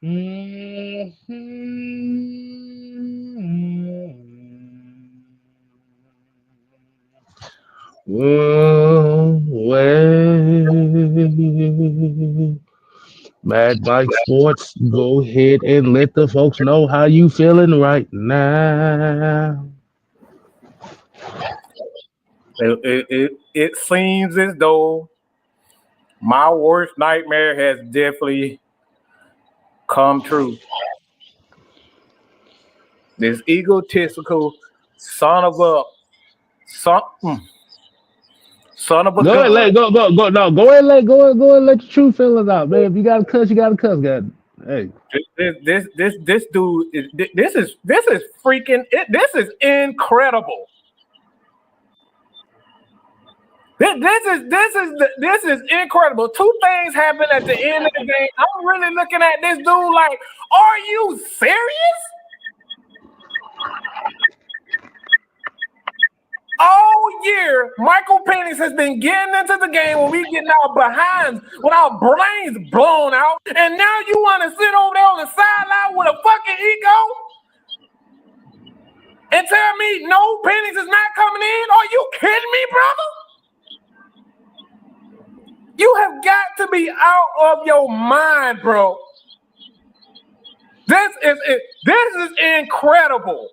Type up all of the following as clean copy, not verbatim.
Well, Mad Mike Sports, go ahead and let the folks know how you feeling right now. It seems as though my worst nightmare has definitely come true. This egotistical son of a son, son of a Go ahead, gun. go. No, go ahead, let your true feelings out, man. If you gotta cuss, you gotta cuss, God. Hey, This dude this is freaking it. This is incredible. This is incredible. Two things happen at the end of the game. I'm really looking at this dude like, are you serious? All year, Michael Penix has been getting into the game when we getting our behinds with our brains blown out, and now you want to sit over there on the sideline with a fucking ego and tell me no, Penix is not coming in? Are you kidding me, brother? You have got to be out of your mind, bro. This is incredible.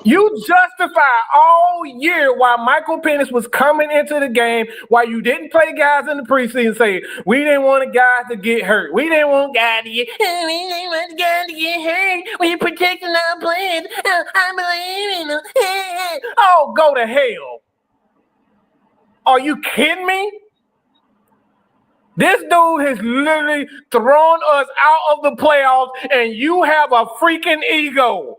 You justify all year why Michael Penix was coming into the game, why you didn't play guys in the preseason. Say we didn't want guys to get hurt. We didn't want guys to get. We didn't want guys to get hurt. We're protecting our players. I believe in them. Oh, go to hell! Are you kidding me? This dude has literally thrown us out of the playoffs, and you have a freaking ego.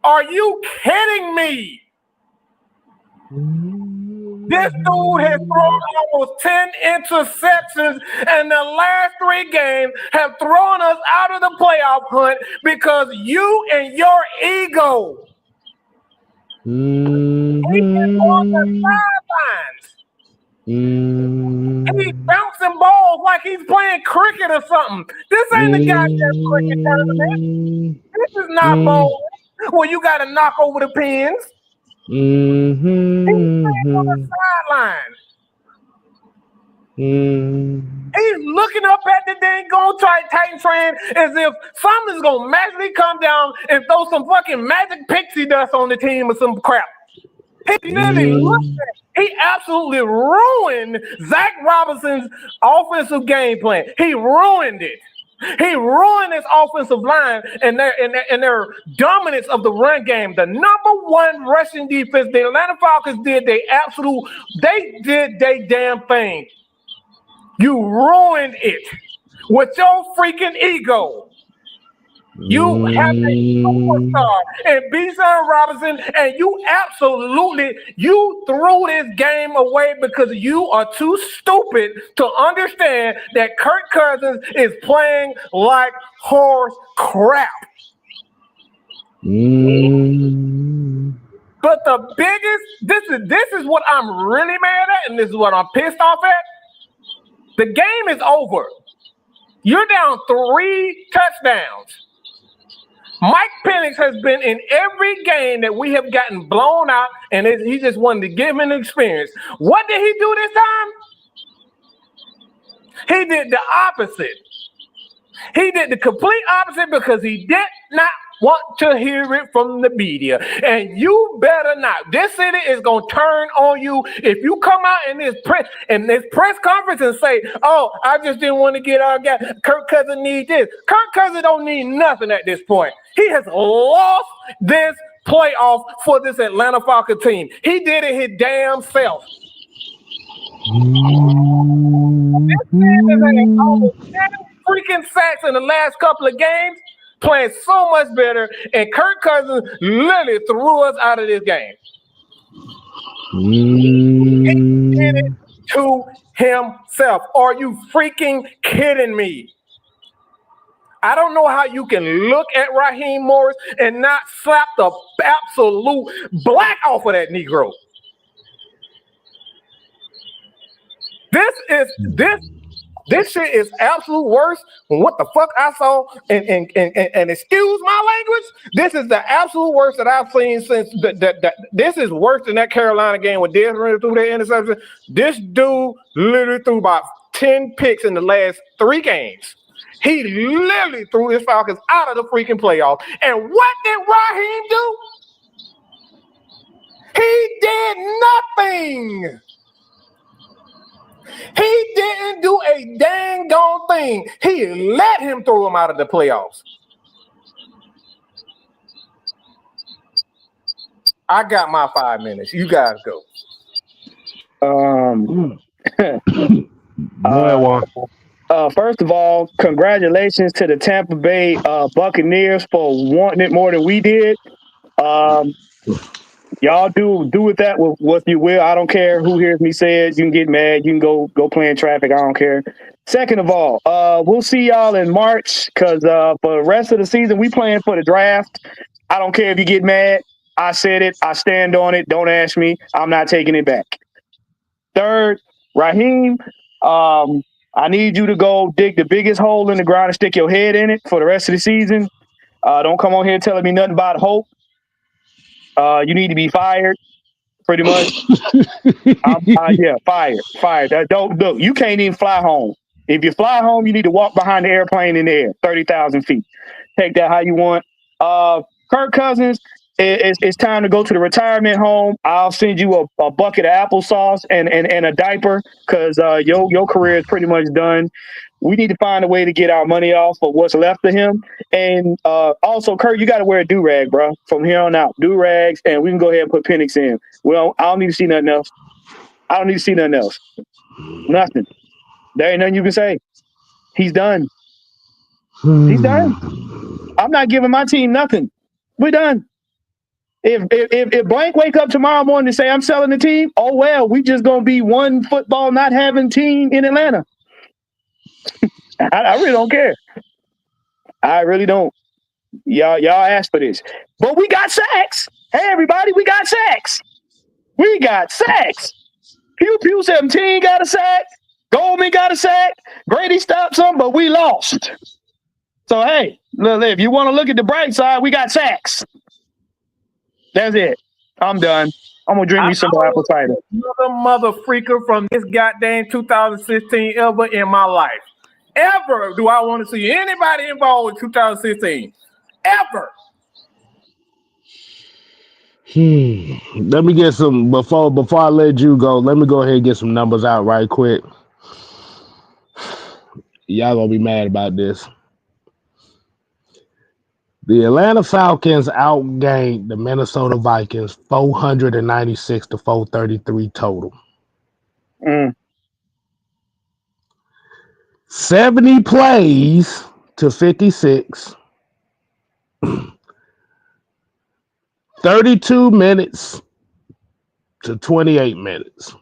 Are you kidding me? This dude has thrown almost 10 interceptions, and the last 3 games have thrown us out of the playoff hunt because you and your ego. He's on the sidelines. He's bouncing balls like he's playing cricket or something. This ain't the goddamn cricket tournament. This is not bowling. Well, you got to knock over the pins. He's playing on the sideline. He's looking up at the dang go Titan train as if something's going to magically come down and throw some fucking magic pixie dust on the team or some crap. He absolutely ruined Zach Robinson's offensive game plan. He ruined it. He ruined his offensive line and their dominance of the run game. The number 1 rushing defense, the Atlanta Falcons did their damn thing. You ruined it with your freaking ego. You have a superstar in Bijan Robinson, and you threw this game away because you are too stupid to understand that Kirk Cousins is playing like horse crap. But the biggest, this is what I'm really mad at, and this is what I'm pissed off at. The game is over. You're down 3 touchdowns. Mike Penix has been in every game that we have gotten blown out, and he just wanted to give him an experience. What did he do this time? He did the opposite. He did the complete opposite because he did not want to hear it from the media. And you better not. This city is going to turn on you if you come out in this press conference and say, oh, I just didn't want to get our guy. Kirk Cousins need this. Kirk Cousins don't need nothing at this point. He has lost this playoff for this Atlanta Falcons team. He did it his damn self. This man has had almost 7 freaking sacks in the last couple of games, playing so much better, and Kirk Cousins literally threw us out of this game. He did it to himself. Are you freaking kidding me? I don't know how you can look at Raheem Morris and not slap the absolute black off of that Negro. This shit is absolute worse than what the fuck I saw. And excuse my language, this is the absolute worst that I've seen since this is worse than that Carolina game when Desmond threw that interception. This dude literally threw about 10 picks in the last 3 games. He literally threw his Falcons out of the freaking playoffs. And what did Raheem do? He did nothing. He didn't do a dang gone thing. He let him throw him out of the playoffs. I got my 5 minutes. You guys go. Go ahead, Juan. First of all, congratulations to the Tampa Bay Buccaneers for wanting it more than we did. Y'all do with that what you will. I don't care who hears me say it. You can get mad. You can go play in traffic. I don't care. Second of all, we'll see y'all in March because for the rest of the season, we playing for the draft. I don't care if you get mad. I said it. I stand on it. Don't ask me. I'm not taking it back. Third, Raheem, I need you to go dig the biggest hole in the ground and stick your head in it for the rest of the season. Don't come on here telling me nothing about hope. You need to be fired, pretty much. Yeah, fired. Don't look. You can't even fly home. If you fly home, you need to walk behind the airplane in the air, 30,000 feet. Take that how you want. Kirk Cousins, it's time to go to the retirement home. I'll send you a bucket of applesauce and a diaper because your career is pretty much done. We need to find a way to get our money off of what's left of him. And also, Kurt, you got to wear a do-rag, bro, from here on out. Do-rags, and we can go ahead and put Penix in. Well, I don't need to see nothing else. Nothing. There ain't nothing you can say. He's done. He's done. I'm not giving my team nothing. We're done. If Blank wake up tomorrow morning and say, I'm selling the team, oh, well, we just going to be one football not having team in Atlanta. I really don't care. I really don't. Y'all asked for this. But we got sacks. Hey, everybody, we got sacks. We got sacks. Pew Pew 17 got a sack. Goldman got a sack. Grady stopped some, but we lost. So, hey, if you want to look at the bright side, we got sacks. That's it. I'm done. I'm going to drink me some apple cider. Another mother freaker from this goddamn 2016 ever in my life. Ever do I want to see anybody involved with 2016. Ever. Let me get some before I let you go. Let me go ahead and get some numbers out right quick. Y'all gonna be mad about this. The Atlanta Falcons outgained the Minnesota Vikings 496 to 433 total. 70 plays to 56. 32 minutes to 28 minutes.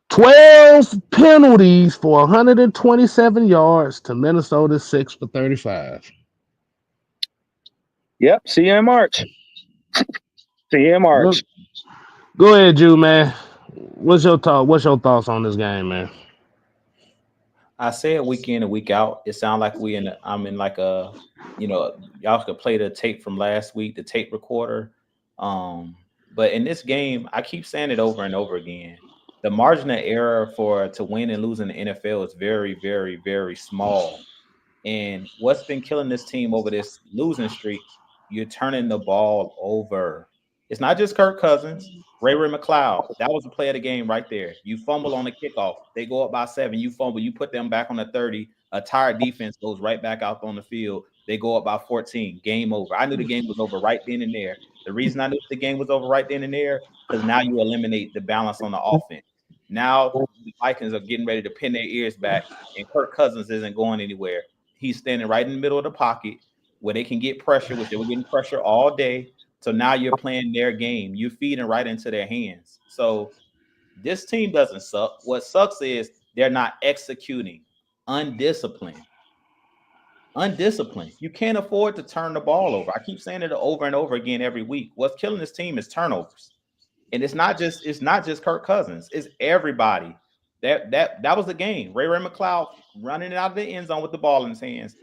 $12 penalties for 127 yards to Minnesota 6 for 35. Yep, see you in March. Go ahead, Jew, man. What's your thoughts on this game, man? I say it week in and week out. It sounds like I'm in like a, y'all could play the tape from last week, the tape recorder. But in this game, I keep saying it over and over again. The margin of error to win and lose in the NFL is very, very, very small. And what's been killing this team over this losing streak, you're turning the ball over. It's not just Kirk Cousins. Ray McLeod, that was the play of the game right there. You fumble on the kickoff. They go up by 7. You fumble. You put them back on the 30. A tired defense goes right back out on the field. They go up by 14. Game over. I knew the game was over right then and there. The reason I knew the game was over right then and there, because now you eliminate the balance on the offense. Now the Vikings are getting ready to pin their ears back, and Kirk Cousins isn't going anywhere. He's standing right in the middle of the pocket where they can get pressure, which they were getting pressure all day. So now you're playing their game. You're feeding right into their hands. So this team doesn't suck. What sucks is they're not executing, undisciplined. undisciplined. You can't afford to turn the ball over. I keep saying it over and over again every week. What's killing this team is turnovers. And it's not just Kirk Cousins, it's everybody. That was the game. Ray McLeod running it out of the end zone with the ball in his hands.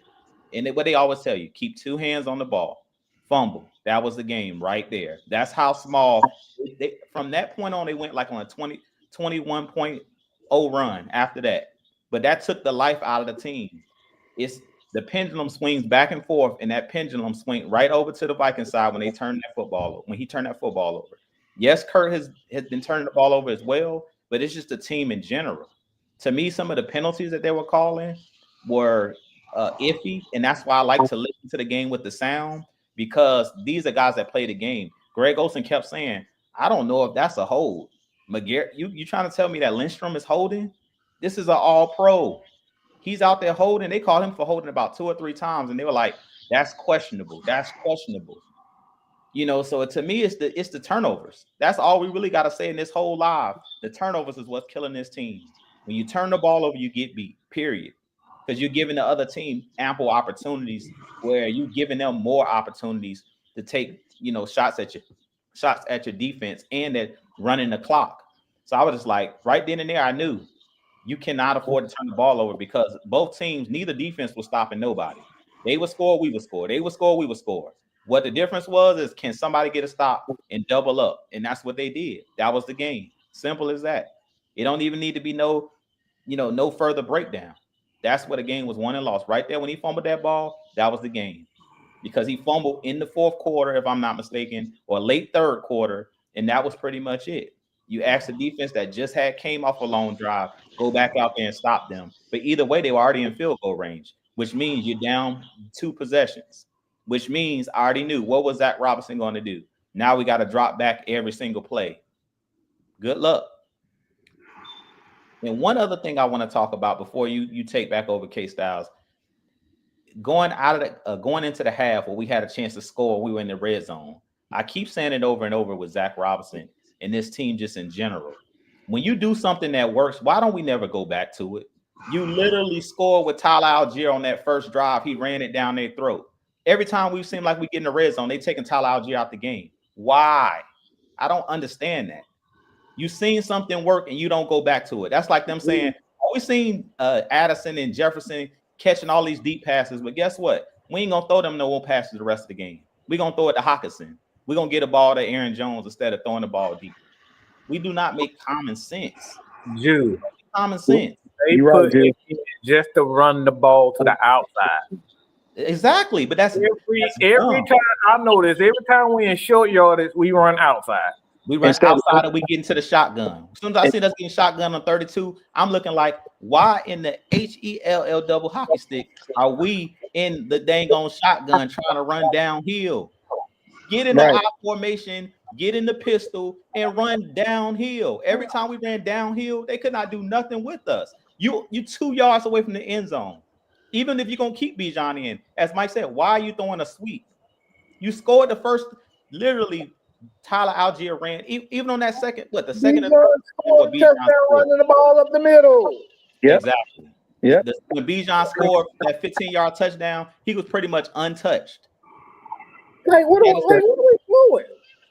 And what they always tell you, keep two hands on the ball. Fumble. That was the game right there. That's how small. From that point on, they went like on a 21.0 run after that. But that took the life out of the team. It's the pendulum swings back and forth, and that pendulum swing right over to the Vikings side when he turned that football over. Yes, Kurt has been turning the ball over as well, but it's just the team in general. To me, some of the penalties that they were calling were iffy, and that's why I like to listen to the game with the sound, because these are guys that play the game. Greg Olsen kept saying, I don't know if that's a hold. McGarrett, you trying to tell me that Lindstrom is holding? This is an all-pro. He's out there holding. They called him for holding about 2 or 3 times, and they were like, that's questionable. That's questionable. So to me, it's the turnovers. That's all we really got to say in this whole live. The turnovers is what's killing this team. When you turn the ball over, you get beat, period. Because you're giving the other team ample opportunities, where you're giving them more opportunities to take, shots at your defense and at running the clock. So I was just like, right then and there, I knew you cannot afford to turn the ball over, because both teams, neither defense was stopping nobody. They would score, we would score. They would score, we would score. What the difference was is, can somebody get a stop and double up? And that's what they did. That was the game. Simple as that. It don't even need to be no further breakdown. That's what the game was, won and lost. Right there when he fumbled that ball, that was the game. Because he fumbled in the fourth quarter, if I'm not mistaken, or late third quarter, and that was pretty much it. You asked the defense that just came off a long drive, go back out there and stop them. But either way, they were already in field goal range, which means you're down 2 possessions, which means I already knew what was Zach Robinson going to do. Now we got to drop back every single play. Good luck. And one other thing I want to talk about before you take back over K-Styles, going into the half where we had a chance to score, we were in the red zone. I keep saying it over and over with Zach Robinson and this team just in general. When you do something that works, why don't we never go back to it? You literally scored with Tyler Algier on that first drive. He ran it down their throat. Every time we seem like we get in the red zone, they taking Tyler Algier out the game. Why? I don't understand that. You seen something work and you don't go back to it. That's like them saying, we seen Addison and Jefferson catching all these deep passes, but guess what? We ain't gonna throw them no more passes the rest of the game. We're gonna throw it to Hockenson. We're gonna get a ball to Aaron Jones instead of throwing the ball deep. We do not make common sense. Common sense. They put it just to run the ball to the outside. Exactly, but that's every time I notice. Every time we in short yardage, we run outside. We run outside and we get into the shotgun. As soon as I see us getting shotgun on 32, I'm looking like, why in the HELL double hockey stick are we in the dang on shotgun trying to run downhill? Get in the I formation, get in the pistol, and run downhill. Every time we ran downhill, they could not do nothing with us. You 2 yards away from the end zone. Even if you're going to keep Bijan in, as Mike said, why are you throwing a sweep? You scored the first, literally, Tyler Algier ran, even on that second, the second running the ball up the middle. Yep. Exactly. Yeah. When Bijan scored that 15-yard touchdown, he was pretty much untouched. Like, what are we doing?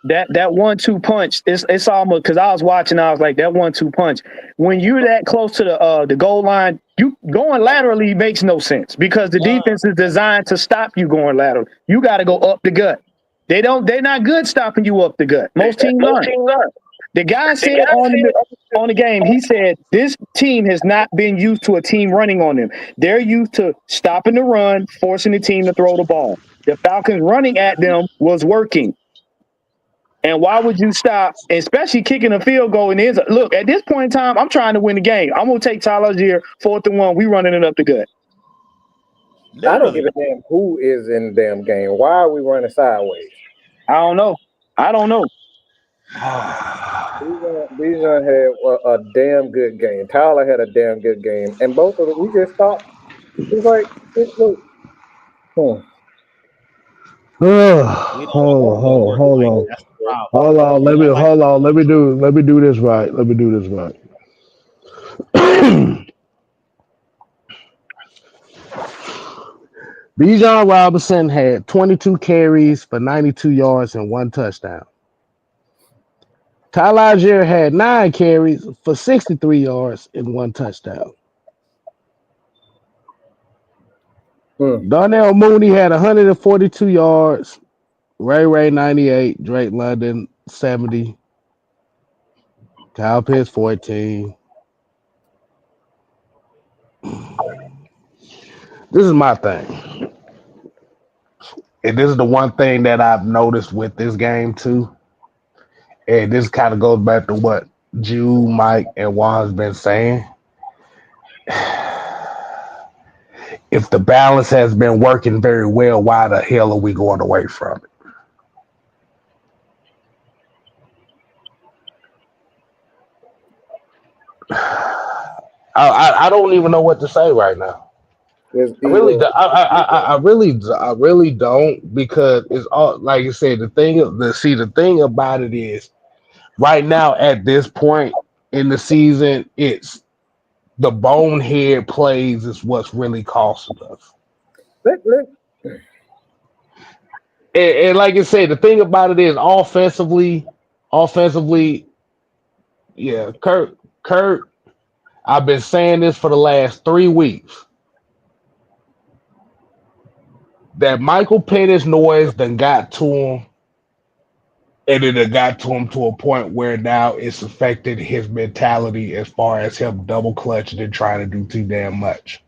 That 1-2 punch, it's almost, because I was watching, I was like, that 1-2 punch, when you're that close to the goal line, you going laterally makes no sense, because the defense is designed to stop you going lateral. You got to go up the gut. They're not good stopping you up the gut. Most teams aren't. The guy said on the game, he said, this team has not been used to a team running on them. They're used to stopping the run, forcing the team to throw the ball. The Falcons running at them was working. And why would you stop, especially kicking a field goal in the end zone? Look, at this point in time, I'm trying to win the game. I'm going to take Tyler Algier, 4th and 1. We running it up the gut. I don't give a damn who is in the damn game. Why are we running sideways? I don't know. Bijan had a damn good game. Tyler had a damn good game. And both of them, we just stopped. It's like, look. Hold on. Let me do this right. Bijan Robinson had 22 carries for 92 yards and 1 touchdown. Tyler Algier had 9 carries for 63 yards and 1 touchdown. Darnell Mooney had 142 yards. Ray 98. Drake London 70. Kyle Pitts 14. This is my thing. And this is the one thing that I've noticed with this game too. And this kind of goes back to what Jude, Mike, and Juan's been saying. If the balance has been working very well, why the hell are we going away from it? I don't even know what to say right now. I really don't, because it's all, like you said. The thing about it is, right now at this point in the season, it's the bonehead plays is what's really costing us. And like I said, the thing about it is offensively, yeah, Kurt. I've been saying this for the last 3 weeks, that Michael Penix noise done got to him, and it done got to him to a point where now it's affected his mentality as far as him double clutching and trying to do too damn much.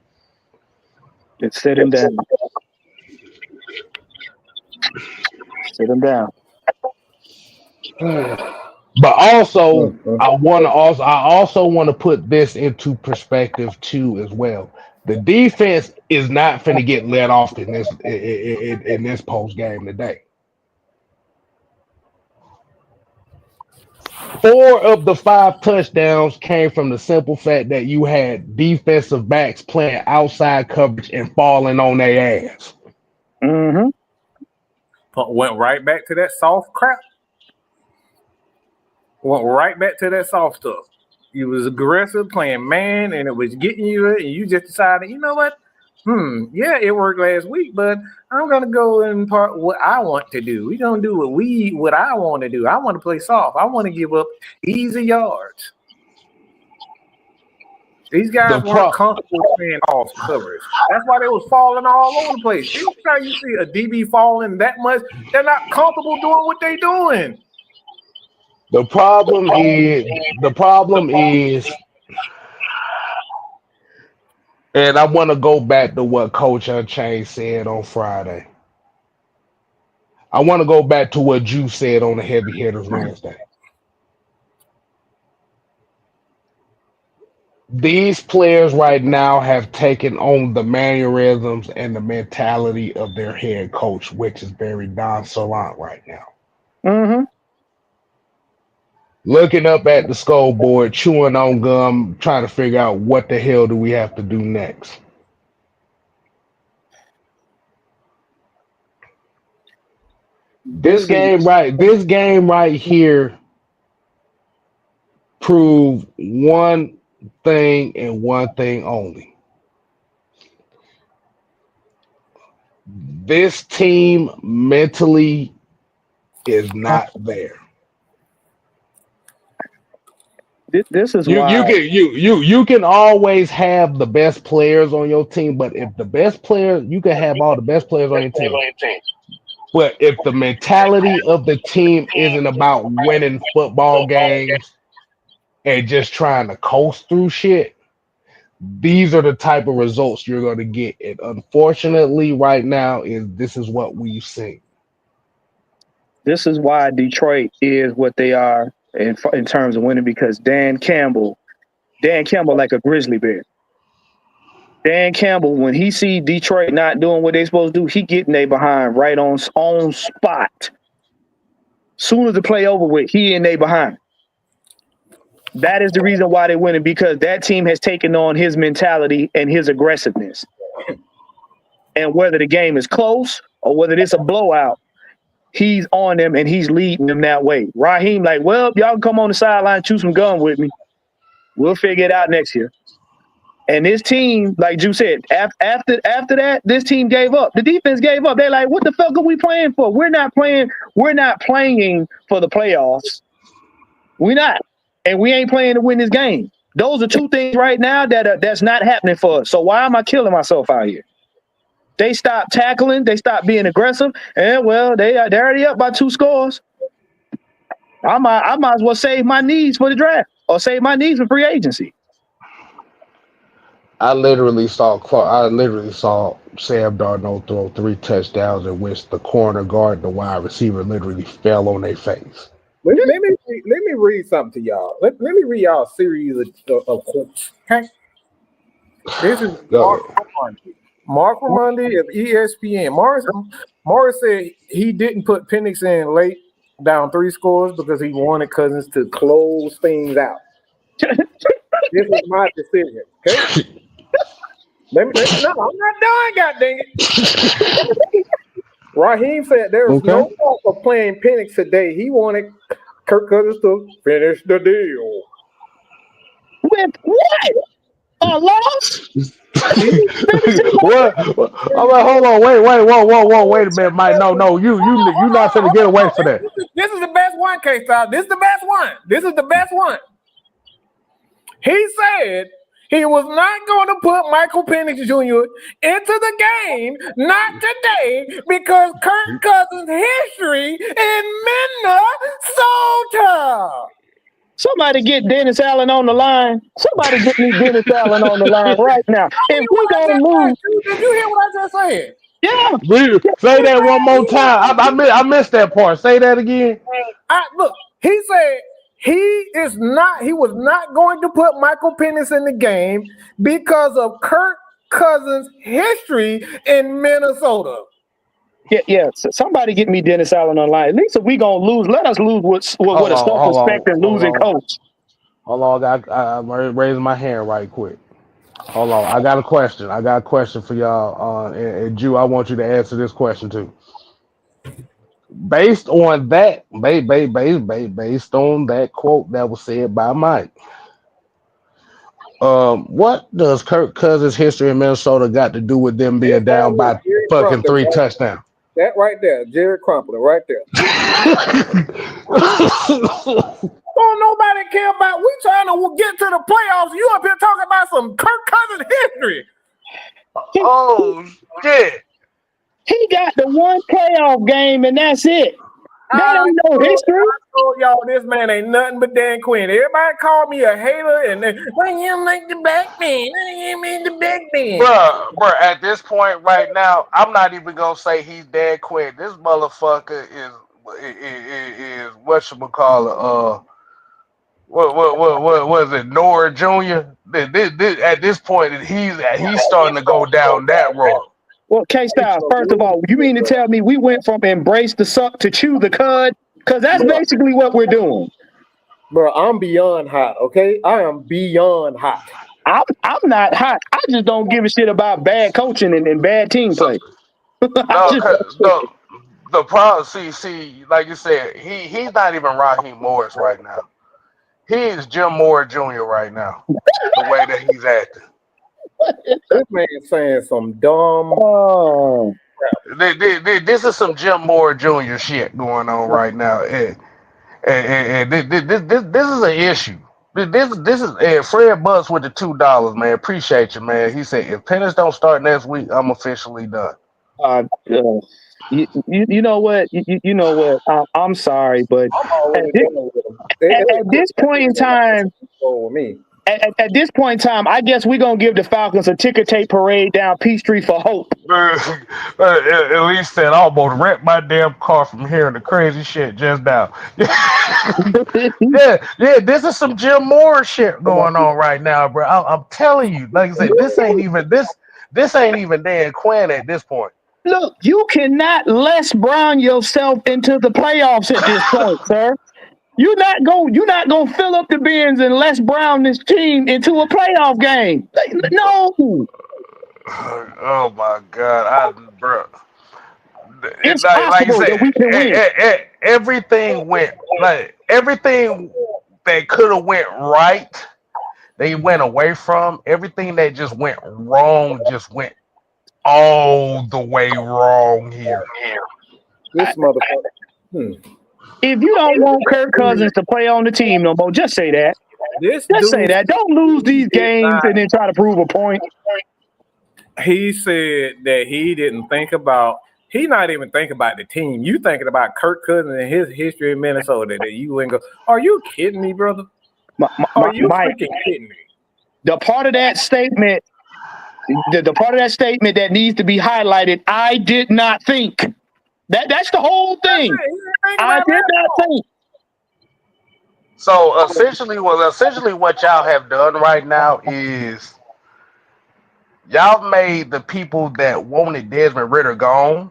It's sit him down. Sit him down. But also, I also want to put this into perspective too as well. The defense is not finna get let off in this post game today. 4 of the 5 touchdowns came from the simple fact that you had defensive backs playing outside coverage and falling on their ass. Mm-hmm. Went right back to that soft crap. Went right back to that soft stuff. You was aggressive, playing man, and it was getting you, and you just decided, you know what? Yeah, it worked last week, but I'm gonna go and part what I want to do. We're gonna do what I want to do. I want to play soft. I want to give up easy yards. These guys weren't comfortable playing off coverage. That's why they was falling all over the place. Anytime you see a DB falling that much, they're not comfortable doing what they're doing. The problem is, and I want to go back to what Coach Unchained said on Friday. I want to go back to what Drew said on the Heavy Hitters Wednesday. These players right now have taken on the mannerisms and the mentality of their head coach, which is very nonchalant right now. Mm-hmm. Looking up at the scoreboard, chewing on gum, trying to figure out what the hell do we have to do next. This game right here proved one thing and one thing only. This team mentally is not there. This is why you can always have the best players on your team, but if the best players, you can have all the best players on your team. But if the mentality of the team isn't about winning football games and just trying to coast through shit, these are the type of results you're going to get. And unfortunately, right now, this is what we've seen. This is why Detroit is what they are in terms of winning, because Dan Campbell like a grizzly bear. Dan Campbell, when he see Detroit not doing what they supposed to do, he getting they behind right on spot. Soon as the play over with, he in they behind. That is the reason why they winning, because that team has taken on his mentality and his aggressiveness. And whether the game is close or whether it's a blowout, he's on them and he's leading them that way. Raheem like, well, y'all can come on the sideline and chew some gum with me. We'll figure it out next year. And this team, like Drew said, after that, this team gave up. The defense gave up. They're like, what the fuck are we playing for? We're not playing for the playoffs. We're not. And we ain't playing to win this game. Those are two things right now that's not happening for us. So why am I killing myself out here? They stopped tackling. They stopped being aggressive. And, well, they're already up by 2 scores. I might as well save my needs for the draft or save my needs for free agency. I literally saw Sam Darnold throw 3 touchdowns in which the corner guard, the wide receiver, literally fell on their face. Let me read something to y'all. Let me read y'all a series of quotes. Okay, this is Mark Raimondi of ESPN. Morris said he didn't put Penix in late, down 3 scores because he wanted Cousins to close things out. This was my decision. Okay. No, I'm not done, god dang it. Raheem said there was no fault for playing Penix today. He wanted Kirk Cousins to finish the deal. With what? A loss? What? I'm like, hold on, wait a minute, Mike. No, you not finna get away from that. This is the best one, K-Style. This is the best one. This is the best one. He said he was not going to put Michael Penix Jr. into the game, not today, because Kirk Cousins' history in Minnesota. Somebody get Dennis Allen on the line. Somebody get me Dennis Allen on the line right now. If we don't lose, did you hear what I just said? Yeah. Say that one more time. I missed that part. Say that again. Look, he said he was not going to put Michael Penix in the game because of Kirk Cousins' history in Minnesota. Yeah. So somebody get me Dennis Allen on the line. At least if we gonna lose, let us lose with a self-respecting losing coach. Hold on, I'm raising my hand right quick. Hold on, I got a question. For y'all. And Drew, I want you to answer this question too. Based on that, based on that quote that was said by Mike, what does Kirk Cousins' history in Minnesota got to do with them being down by fucking 3 touchdowns? That right there, Jared Crumpler, right there. Don't nobody care about. We trying to get to the playoffs. You up here talking about some Kirk Cousins history? Oh shit! He got the one playoff game, and that's it. That ain't no history. I told y'all this man ain't nothing but Dan Quinn. Everybody called me a hater, and then why you like the back man? Why you make the back man? Bruh, at this point right now, I'm not even gonna say he's Dan Quinn. This motherfucker is whatchamacallit, what is it, Nora Jr.? At this point, he's starting to go down that road. Well, K-Style, first of all, you mean to tell me we went from embrace the suck to chew the cud? Because that's basically what we're doing. Bro, I'm beyond hot, okay? I am beyond hot. I'm not hot. I just don't give a shit about bad coaching and bad team play. The problem, see, like you said, he's not even Raheem Morris right now. He is Jim Moore Jr. right now. The way that he's acting. This man saying some dumb. This is some Jim Moore Jr. shit going on right now, and this is an issue. This is Fred Butts with the $2, man. Appreciate you, man. He said if Penix don't start next week, I'm officially done. You know what? You know what? I'm sorry, but at this point in time, At this point in time, I guess we're going to give the Falcons a ticker tape parade down Peachtree for hope. At least that I almost wrecked my damn car from hearing the crazy shit just now. yeah, this is some Jim Moore shit going on right now, bro. I'm telling you, like I said, this ain't even Dan Quinn at this point. Look, you cannot Les Brown yourself into the playoffs at this point, sir. You're not gonna fill up the bins and Les Brown this team into a playoff game. No. Oh my God, bro. It's possible that we can win. Everything that could have went right they went away from, everything that just went wrong just went all the way wrong here. This motherfucker. If you don't want Kirk Cousins to play on the team no more, just say that. This Just say dude, that. Don't lose these did games not- and then try to prove a point. he said that he didn't think about. He not even thinking about the team. You thinking about Kirk Cousins and his history in Minnesota. That you ain't go. Are you kidding me, brother? Are you Mike, freaking kidding me? the part of that statement, the part of that statement that needs to be highlighted, I did not think. That's the whole thing. I did not think. So essentially what y'all have done right now is y'all made the people that wanted Desmond Ritter gone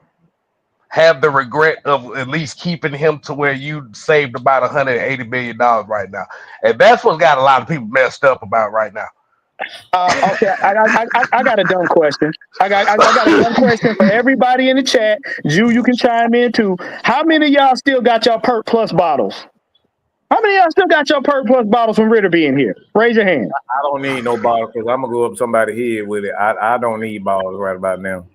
have the regret of at least keeping him to where you saved about $180 million right now. And that's what's got a lot of people messed up about right now. Okay, I got a dumb question. I got a dumb question for everybody in the chat. Jew, you can chime in too. How many of y'all still got your Perk Plus bottles? How many of y'all still got your Perk Plus bottles from Ritter being here? Raise your hand. I don't need no ball because I'm gonna go up somebody's head with it. I don't need balls right about now.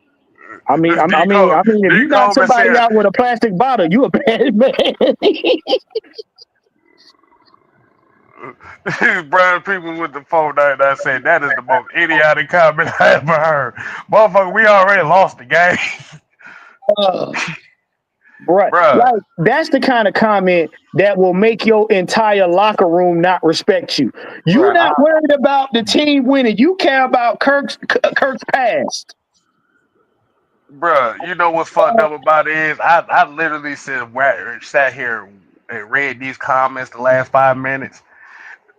I mean, if you got somebody out with a plastic bottle, you a bad man. Brian people with the 499 said that is the most idiotic comment I ever heard. Motherfucker, we already lost the game. Right. Bruh. Like, that's the kind of comment that will make your entire locker room not respect you. You're not worried about the team winning. You care about Kirk's past. Bruh, you know what's fucked up about it is I literally sat here and read these comments the last 5 minutes.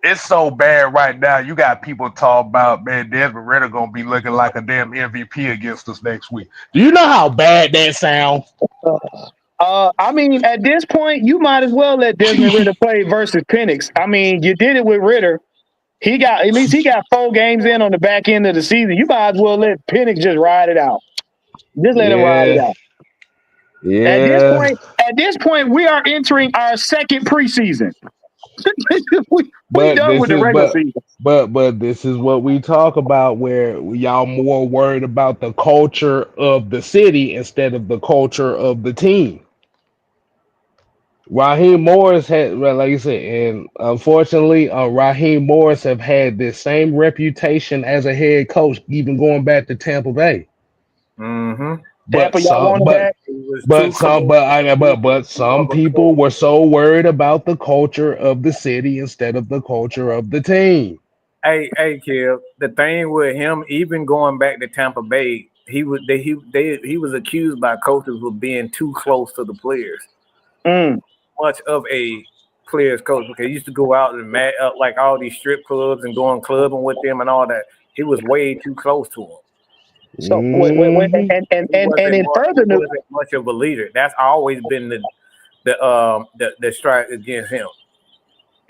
It's so bad right now. You got people talking about, man, Desmond Ritter gonna be looking like a damn MVP against us next week. Do you know how bad that sounds? I mean, at this point, you might as well let Desmond Ritter play versus Penix. I mean, you did it with Ritter. He got 4 games in on the back end of the season. You might as well let Penix just ride it out. Just let him ride it out. Yeah. At this point, we are entering our second preseason. we done with the regular season. But this is what we talk about, where y'all more worried about the culture of the city instead of the culture of the team. Raheem Morris had, well, like you said, and unfortunately, Raheem Morris have had this same reputation as a head coach, even going back to Tampa Bay. Mm-hmm. Tampa, y'all want him back? But some people were so worried about the culture of the city instead of the culture of the team. Hey, Kev. The thing with him, even going back to Tampa Bay, he was accused by coaches of being too close to the players. Much of a players coach, because he used to go out and like all these strip clubs and going clubbing with them and all that. He was way too close to them. So wait, and in further news, wasn't much of a leader. That's always been the strike against him.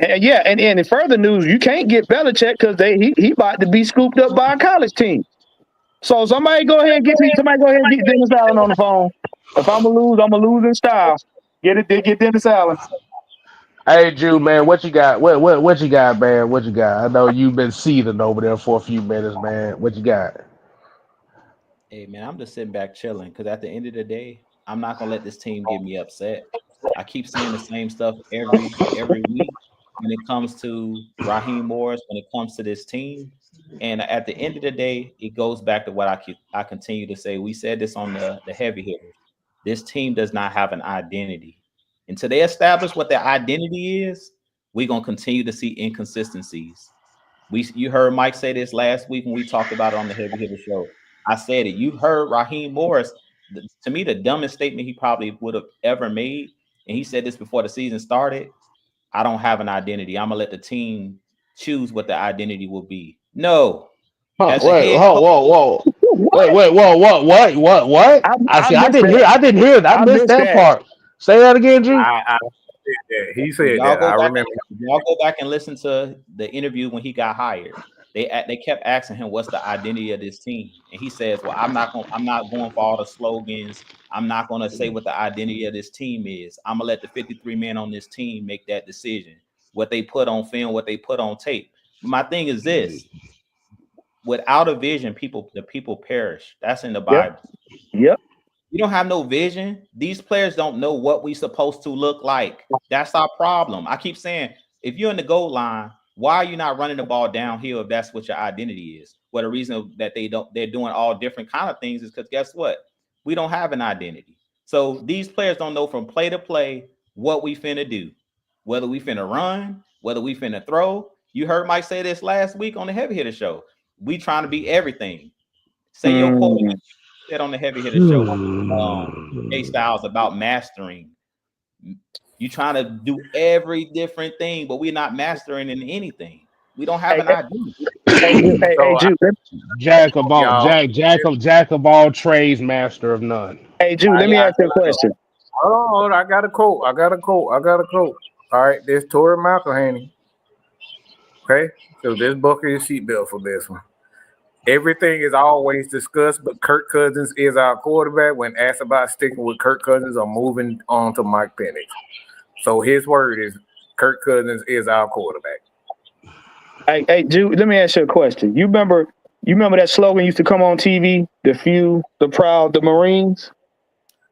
And in further news, you can't get Belichick because he about to be scooped up by a college team. So somebody go ahead and get Dennis Allen on the phone. If I'm gonna lose in style. Get Dennis Allen. Hey, Jude, man, what you got? What you got, man? What you got? I know you've been seething over there for a few minutes, man. What you got? Hey man, I'm just sitting back chilling because at the end of the day, I'm not gonna let this team get me upset. I keep saying the same stuff every week when it comes to Raheem Morris, when it comes to this team. And at the end of the day, it goes back to what I continue to say. We said this on the heavy hitters. This team does not have an identity. Until they establish what their identity is, we're gonna continue to see inconsistencies. You heard Mike say this last week when we talked about it on the heavy hitter show. I said it. You heard Raheem Morris. To me, the dumbest statement he probably would have ever made, and he said this before the season started. I don't have an identity. I'm gonna let the team choose what the identity will be. No. Whoa. Wait, what? I didn't hear that. I missed that part. Say that again, G. He said that. I remember. Y'all go back and listen to the interview when he got hired. They kept asking him what's the identity of this team, and he says, "Well, I'm not going for all the slogans. I'm not going to say what the identity of this team is. I'm gonna let the 53 men on this team make that decision. What they put on film, what they put on tape. My thing is this: without a vision, the people perish. That's in the Yep. Bible. Yep. You don't have no vision. These players don't know what we supposed to look like. That's our problem. I keep saying, if you're in the goal line, why are you not running the ball downhill if that's what your identity is? Well, the reason that they're doing all different kind of things is because guess what? We don't have an identity. So these players don't know from play to play what we finna do, whether we finna run, whether we finna throw. You heard Mike say this last week on the Heavy Hitter Show. We trying to be everything. Say your quote again. Said on the Heavy Hitter Show, Styles about mastering. You trying to do every different thing, but we're not mastering in anything. We don't have an identity. Hey, Jude. Jack of all y'all. Jack of all trades, master of none. Hey, Jude. Let me ask you a question. Hold on. I got a quote. All right, this Tory McElhaney. Okay, so this buckle your seatbelt for this one. Everything is always discussed, but Kirk Cousins is our quarterback. When asked about sticking with Kirk Cousins or moving on to Mike Penix, so his word is Kirk Cousins is our quarterback. Hey, Jude. Let me ask you a question. You remember that slogan used to come on TV? The few, the proud, the Marines.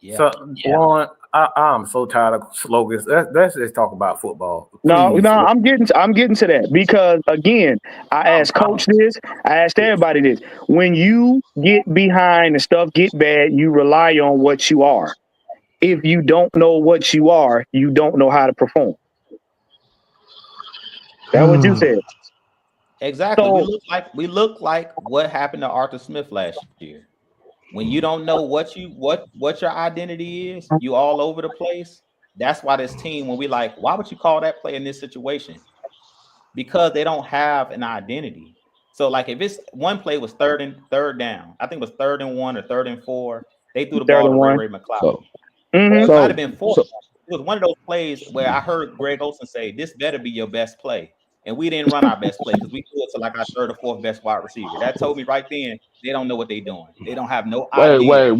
Yeah. So, Juan, I'm so tired of slogans. Let's just talk about football. No, Please. I'm getting to that because again, I asked Coach this, I asked everybody this. When you get behind and stuff get bad, you rely on what you are. If you don't know what you are, you don't know how to perform. That's what you said. Exactly. So, we look like what happened to Arthur Smith last year. When you don't know what your identity is, you all over the place. That's why this team, when we like, why would you call that play in this situation? Because they don't have an identity. So, like, if it's one play was third down, I think it was 3rd and 1 or 3rd and 4. They threw the ball to Ray McLeod. So, It might have been 4. so It was one of those plays where I heard Greg Olsen say, "This better be your best play." And we didn't run our best play because we threw it to like our 3rd or 4th best wide receiver. That told me right then they don't know what they're doing. They don't have no idea. wait a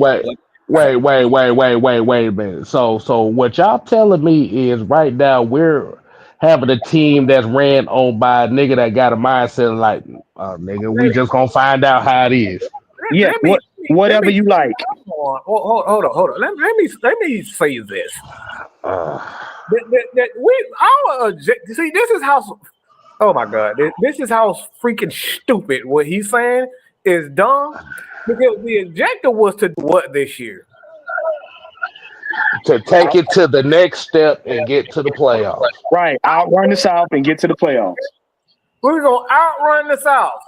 minute. So what y'all telling me is right now we're having a team that's ran on by a nigga that got a mindset like, nigga, we just gonna find out how it is. yeah, whatever you like. Hold on. Let me say this. See, this is how. Oh my God, this is how freaking stupid what he's saying is dumb. Because the objective was to do what this year? To take it to the next step and get to the playoffs. Right, outrun the South and get to the playoffs. We're gonna outrun the South.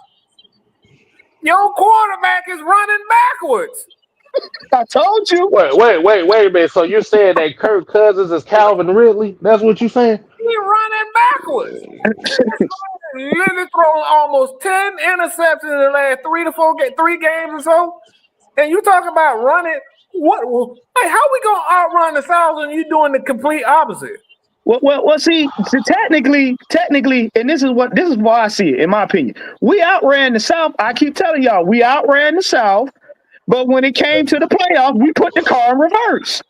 Your quarterback is running backwards. I told you. Wait a minute. So you're saying that Kirk Cousins is Calvin Ridley? That's what you're saying? He's running backwards. He's thrown almost 10 interceptions in the last 3 games or so. And you talk about running. Hey, how we gonna outrun the South and you doing the complete opposite? Well, see, technically, and this is why I see it, in my opinion. We outran the South. I keep telling y'all, we outran the South, but when it came to the playoffs, we put the car in reverse.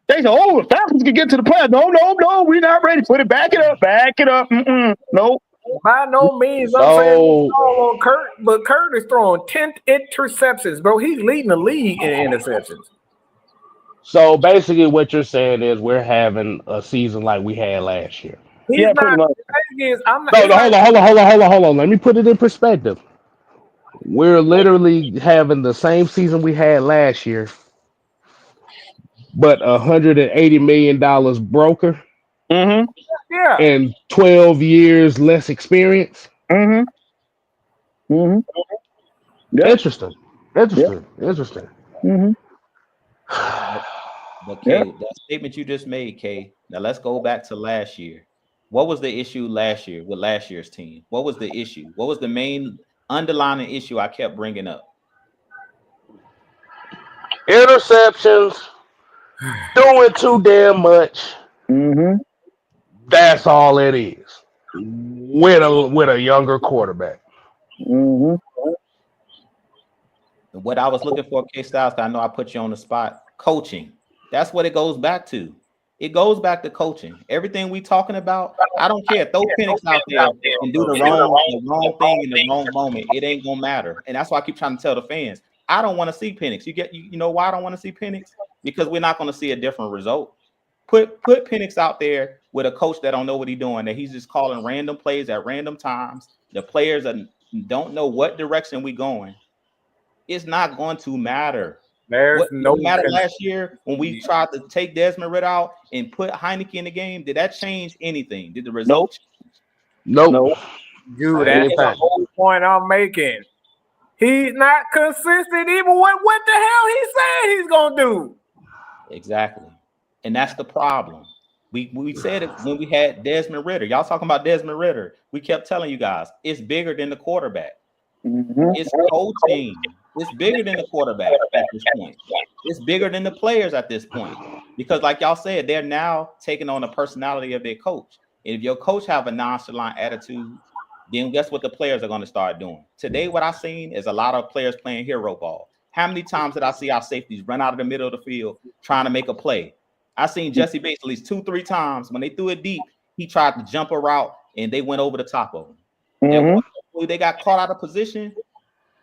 They said, "Oh, the Falcons can get to the playoffs." No, we're not ready. Put it, back it up. Nope. By no means, I'm saying all on Kurt, but Kurt is throwing 10 interceptions, bro. He's leading the league in interceptions. So basically, what you're saying is we're having a season like we had last year. Yeah, pretty much. Hold on. Let me put it in perspective. We're literally having the same season we had last year, but $180 million broker Mm-hmm. Yeah. and 12 years less experience. Mm-hmm. Mm-hmm. Yep. Interesting. Mm-hmm. But Kay, that statement you just made, Kay. Now let's go back to last year. What was the issue last year with last year's team? What was the issue? What was the main underlying issue I kept bringing up? Interceptions, doing too damn much. Mm-hmm. That's all it is. With a younger quarterback. Mm-hmm. What I was looking for, K Styles, I know I put you on the spot. Coaching. That's what it goes back to. It goes back to coaching. Everything we talking about, I don't care. Throw Penix out there and do the wrong thing in the wrong moment. It ain't gonna matter. And that's why I keep trying to tell the fans. I don't want to see Penix. You know why I don't want to see Penix? Because we're not going to see a different result. Put Penix out there with a coach that don't know what he's doing, that he's just calling random plays at random times. The players don't know what direction we going. It's not going to matter. There's no matter last year when we tried to take Desmond Ridder out and put Heineke in the game. Did that change anything? Did the result change? Nope. Dude, that's the whole point I'm making. He's not consistent even with what the hell he said he's gonna do. Exactly. And that's the problem. We said it when we had Desmond Ridder. Y'all talking about Desmond Ridder. We kept telling you guys it's bigger than the quarterback. Mm-hmm. It's coaching. It's bigger than the quarterback at this point. It's bigger than the players at this point. Because like y'all said, they're now taking on the personality of their coach. And if your coach have a nonchalant attitude, then guess what the players are going to start doing? Today, what I've seen is a lot of players playing hero ball. How many times did I see our safeties run out of the middle of the field trying to make a play? I seen Jesse Bates at least 2-3 times. When they threw it deep, he tried to jump a route, and they went over the top of him. Mm-hmm. And they got caught out of position.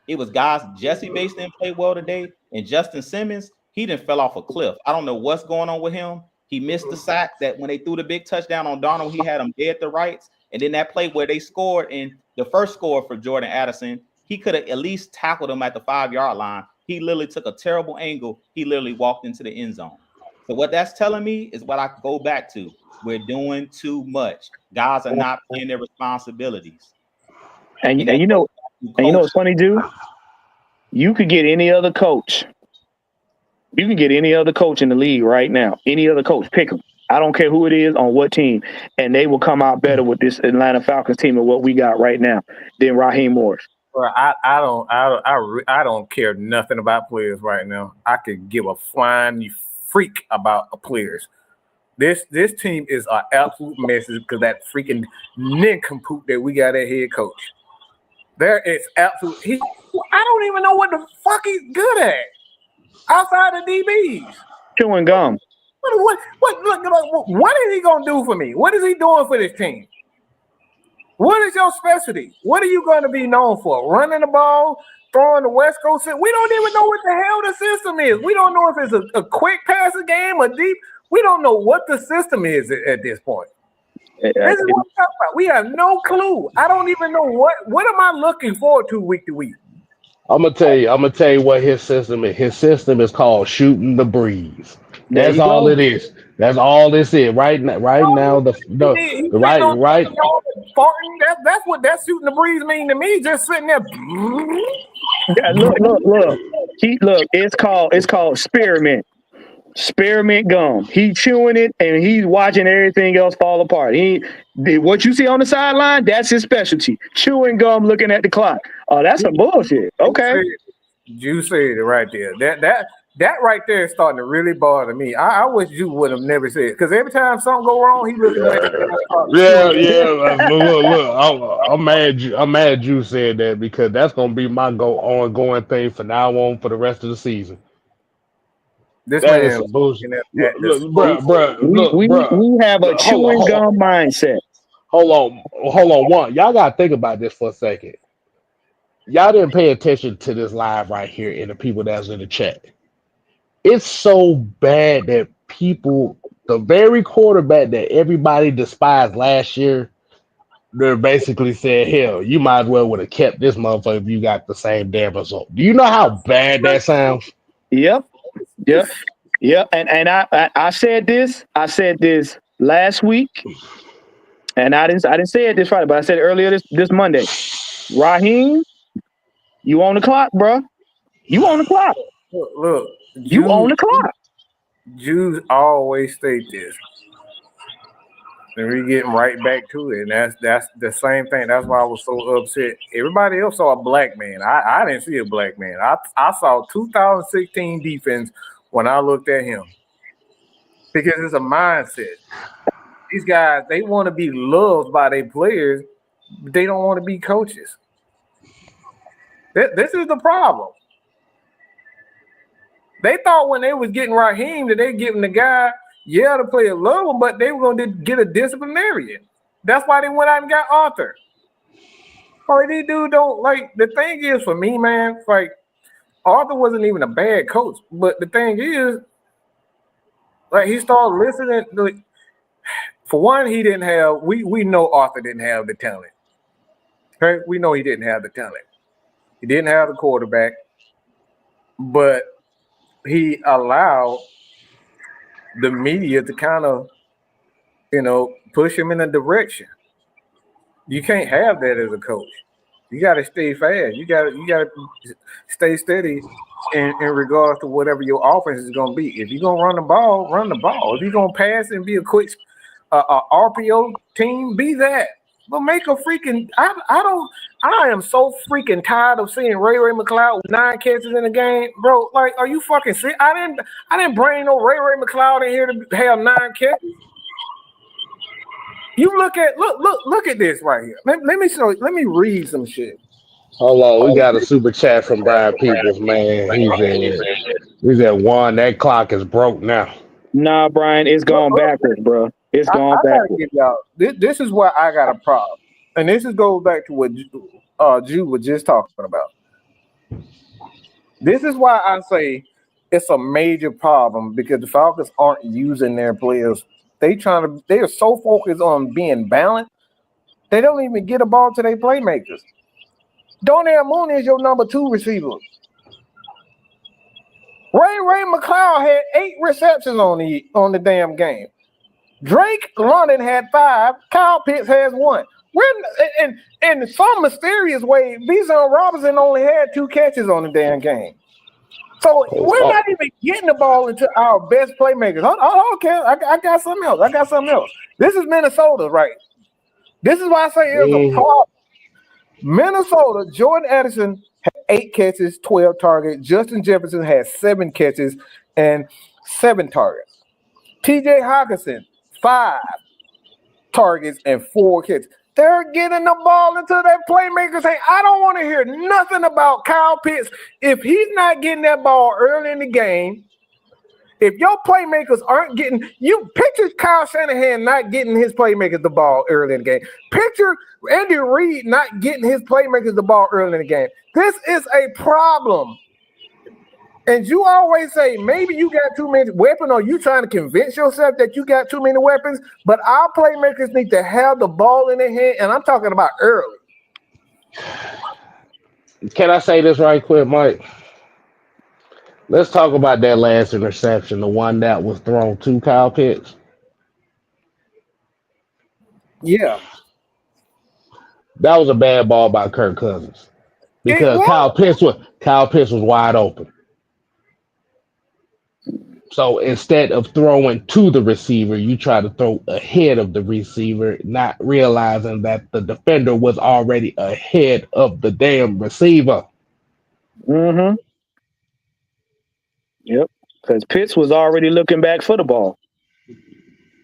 It was guys, Jesse Bates didn't play well today, and Justin Simmons, he didn't fell off a cliff. I don't know what's going on with him. He missed the sack that when they threw the big touchdown on Donald, he had him dead to rights. And then that play where they scored in the first score for Jordan Addison, he could have at least tackled him at the 5-yard line. He literally took a terrible angle. He literally walked into the end zone. So what that's telling me is what I go back to. We're doing too much. Guys are not playing their responsibilities. And you know what's funny, dude? You could get any other coach. You can get any other coach in the league right now. Any other coach, pick them. I don't care who it is on what team, and they will come out better with this Atlanta Falcons team and what we got right now than Raheem Morris. Well, I don't care nothing about players right now. I could give a flying freak about players. This team is an absolute mess because that freaking nincompoop that we got at head coach. There is absolute. I don't even know what the fuck he's good at outside of DBs. Chewing gum. What is he gonna do for me? What is he doing for this team? What is your specialty? What are you going to be known for? Running the ball, throwing the West Coast. We don't even know what the hell the system is. We don't know if it's a quick passing game or deep. We don't know what the system is at this point. This is what I'm talking about. We have no clue. I don't even know what am I looking forward to week to week. I'm gonna tell you what his system is. His system is called shooting the breeze. That's all it is. That's all this is. Right now, the right. That's what that shooting the breeze mean to me. Just sitting there. Yeah, look. It's called spearmint. Spearmint gum. He's chewing it and he's watching everything else fall apart. What you see on the sideline, that's his specialty. Chewing gum, looking at the clock. Oh, that's some bullshit. Okay. You said it right there. That right there is starting to really bother me. I wish you would have never said it. Because every time something go wrong, he looking at Look, I'm mad you said that because that's gonna be my ongoing thing from now on for the rest of the season. This that man is some bullshit. We have a chewing gum mindset. Hold on. One, y'all gotta think about this for a second. Y'all didn't pay attention to this live right here and the people that's in the chat. It's so bad that people, the very quarterback that everybody despised last year, they're basically saying, hell, you might as well would have kept this motherfucker if you got the same damn result. Do you know how bad that sounds? Yep. And I said this last week, and I didn't say it this Friday, but I said it earlier this Monday. Raheem, you on the clock, bro. You on the clock. Look, you on the clock. Jews always state this. And we're getting right back to it. And that's the same thing. That's why I was so upset. Everybody else saw a black man. I didn't see a black man. I saw 2016 defense when I looked at him. Because it's a mindset. These guys, they want to be loved by their players, but they don't want to be coaches. This is the problem. They thought when they was getting Raheem that they getting the guy Yeah, the players love him, but they were going to get a disciplinarian. That's why they went out and got Arthur. Like, these dudes don't, like, the thing is for me, man, like, Arthur wasn't even a bad coach, but the thing is, like, he started listening. Like, for one, he didn't have, we know Arthur didn't have the talent. Okay? We know he didn't have the talent. He didn't have the quarterback, but he allowed the media to kind of, push him in a direction. You can't have that as a coach. You got to stay fast. You got to stay steady in regards to whatever your offense is going to be. If you're going to run the ball, run the ball. If you're going to pass and be a quick RPO team, be that. But make a freaking. I am so freaking tired of seeing Ray McCloud with 9 catches in the game, bro. Like, are you fucking sick? I didn't bring no Ray McCloud in here to have 9 catches. You look at this right here. Let me read some shit. Hold on, we got a super chat from Brian Peoples, man. He's at 1. That clock is broke now. Nah, Brian, it's gone backwards, bro. It's gone backwards. Gotta give y'all, this is where I got a problem. And this goes back to what Jude was just talking about. This is why I say it's a major problem because the Falcons aren't using their players. They are so focused on being balanced, they don't even get a ball to their playmakers. Darnell Mooney is your number 2 receiver. Ray McCloud had 8 receptions on the damn game. Drake London had 5. Kyle Pitts has 1. In some mysterious way, Bijan Robinson only had 2 catches on the damn game. So we're not even getting the ball into our best playmakers. Okay, I got something else. This is Minnesota, right? This is why I say it's a problem. Minnesota, Jordan Addison had 8 catches, 12 targets. Justin Jefferson had 7 catches and 7 targets. TJ Hawkinson, 5 targets and 4 catches. They're getting the ball into their playmakers. Hey, I don't want to hear nothing about Kyle Pitts. If he's not getting that ball early in the game, if your playmakers aren't getting, you picture Kyle Shanahan not getting his playmakers the ball early in the game. Picture Andy Reid not getting his playmakers the ball early in the game. This is a problem. And you always say, maybe you got too many weapons, or you trying to convince yourself that you got too many weapons, but our playmakers need to have the ball in their hand, and I'm talking about early. Can I say this right quick, Mike? Let's talk about that last interception, the one that was thrown to Kyle Pitts. Yeah. That was a bad ball by Kirk Cousins. Because Kyle Pitts was wide open. So instead of throwing to the receiver, you try to throw ahead of the receiver, not realizing that the defender was already ahead of the damn receiver. Mm-hmm. Yep. Because Pitts was already looking back for the ball.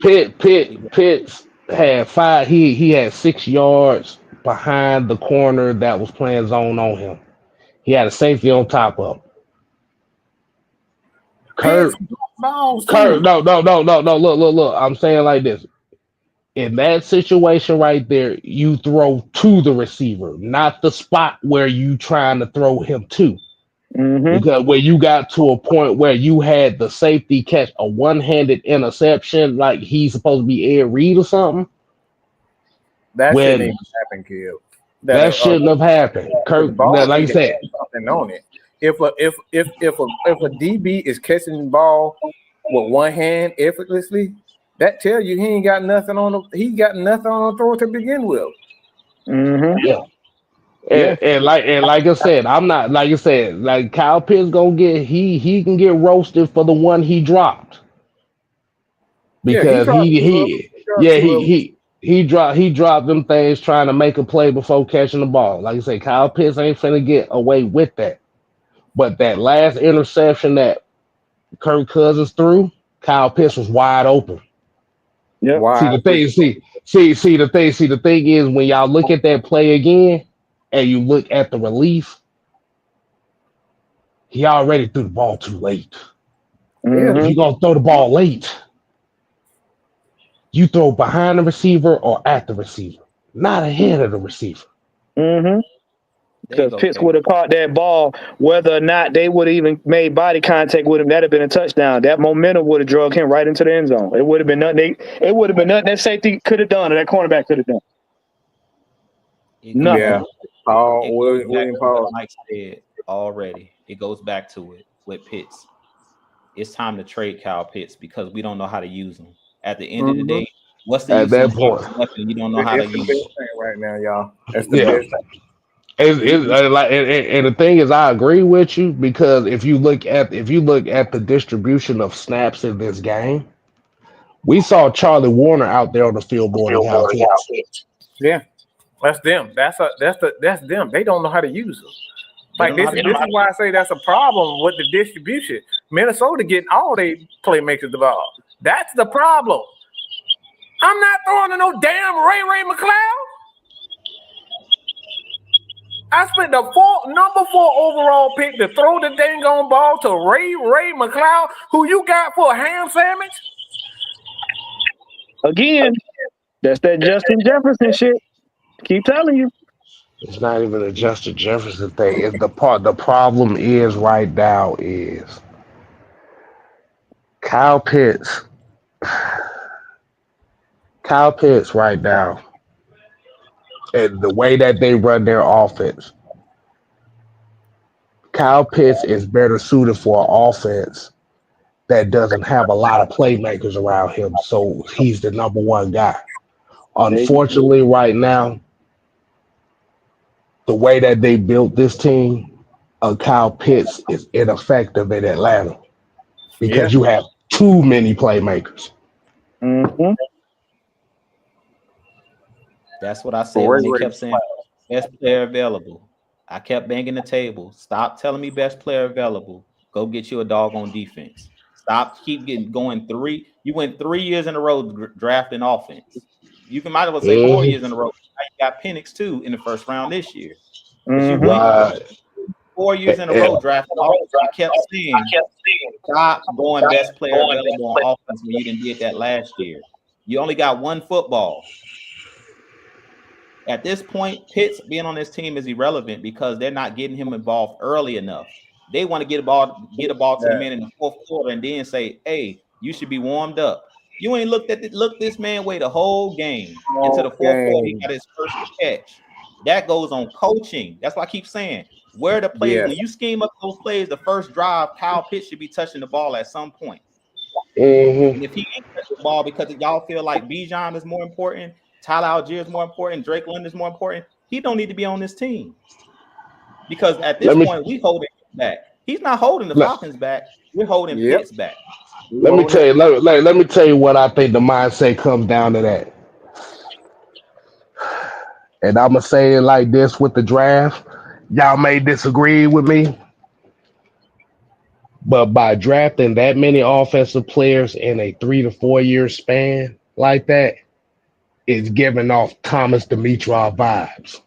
Pitts had 5. He had 6 yards behind the corner that was playing zone on him. He had a safety on top of him. Kirk, no. Look. I'm saying like this. In that situation right there, you throw to the receiver, not the spot where you trying to throw him to. Mm-hmm. Because where you got to a point where you had the safety catch a one-handed interception, like he's supposed to be Ed Reed or something. That shouldn't even happen, kid. That shouldn't have happened. Kirk, like you said, something on it. If a DB is catching the ball with one hand effortlessly, that tells you he got nothing on the throw to begin with. Mm-hmm. Yeah. And like I said, I'm not like you said, like Kyle Pitts gonna get he can get roasted for the one he dropped. Because he dropped them things trying to make a play before catching the ball. Like I said, Kyle Pitts ain't finna get away with that. But that last interception that Kirk Cousins threw, Kyle Pitts was wide open. Yeah. The thing is when y'all look at that play again and you look at the release, he already threw the ball too late. Mm-hmm. If you're gonna throw the ball late, you throw behind the receiver or at the receiver, not ahead of the receiver. Mm-hmm. There you Because go, Pitts K. would have caught that ball, whether or not they would have even made body contact with him. That'd have been a touchdown. That momentum would have drug him right into the end zone. It would have been nothing. It would have been nothing that safety could have done, or that cornerback could have done. It goes, Nothing. Yeah. Oh, it goes back William to what Paul. Mike said already. It goes back to it with Pitts. It's time to trade Kyle Pitts because we don't know how to use him. At the end of the day, what's the At use of that an point, offensive weapon you don't know how to It's the use? best thing right now, y'all. That's the yeah. best thing. And the thing is, I agree with you because if you look at the distribution of snaps in this game, we saw Charlie Warner out there on the field more than Kyle Pitts. Yeah. That's them. That's them. They don't know how to use them. They Like don't know this how to is use it. why I say that's a problem with the distribution. Minnesota getting all their playmakers the ball. That's the problem. I'm not throwing to no damn Ray McLeod. I spent the number 4 overall pick to throw the dang on ball to Ray McLeod, who you got for a ham sandwich. Again, that's that Justin Jefferson shit. Keep telling you. It's not even a Justin Jefferson thing. It's the problem is right now is Kyle Pitts. Kyle Pitts right now, and the way that they run their offense, Kyle Pitts is better suited for an offense that doesn't have a lot of playmakers around him. So he's the number one guy. Unfortunately, right now, the way that they built this team, Kyle Pitts is ineffective in Atlanta Yeah. because you have too many playmakers. Mm-hmm. That's what I said when they kept saying best player available. I kept banging the table. Stop telling me best player available. Go get you a dog on defense. Stop going 3. You went 3 years in a row drafting offense. You might as well say 4 years in a row. Now you got Penix too in the first round this year. But you went Right. 4 years in a row drafting offense. I kept saying stop going best player available on offense when you didn't did that last year. You only got one football. At this point, Pitts being on this team is irrelevant because they're not getting him involved early enough. They want to get a ball to the man in the fourth quarter and then say, "Hey, you should be warmed up." You ain't looked this man wait a whole game into the fourth quarter. He got his first catch. That goes on coaching. That's why I keep saying where the plays when you scheme up those plays, the first drive, Kyle Pitts should be touching the ball at some point. And if he ain't touching the ball because y'all feel like Bijan is more important, Tyler Algier is more important, Drake London is more important, he don't need to be on this team. Because at this point, we holding him back. He's not holding the Falcons back. We're holding Pitts back. Let me tell you. Let me tell you what I think the mindset comes down to that. And I'm gonna say it like this with the draft. Y'all may disagree with me, but by drafting that many offensive players in a 3 to 4 year span like that, it's giving off Thomas Dimitrov vibes.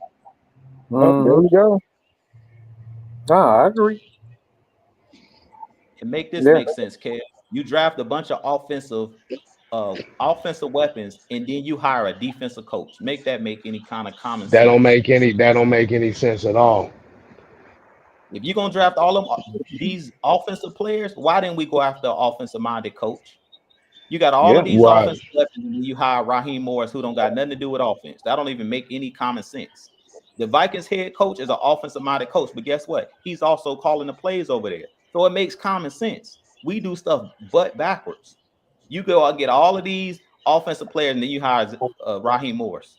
Oh, there you go. I agree. And make sense, Kev. You draft a bunch of offensive weapons, and then you hire a defensive coach. Make any kind of common sense. That don't make any sense at all. If you're gonna draft all of these offensive players, why didn't we go after an offensive-minded coach? You got all of these offensive weapons, and you hire Raheem Morris, who don't got nothing to do with offense. That don't even make any common sense. The Vikings head coach is an offensive-minded coach, but guess what? He's also calling the plays over there. So it makes common sense. We do stuff butt backwards. You go out and get all of these offensive players, and then you hire Raheem Morris.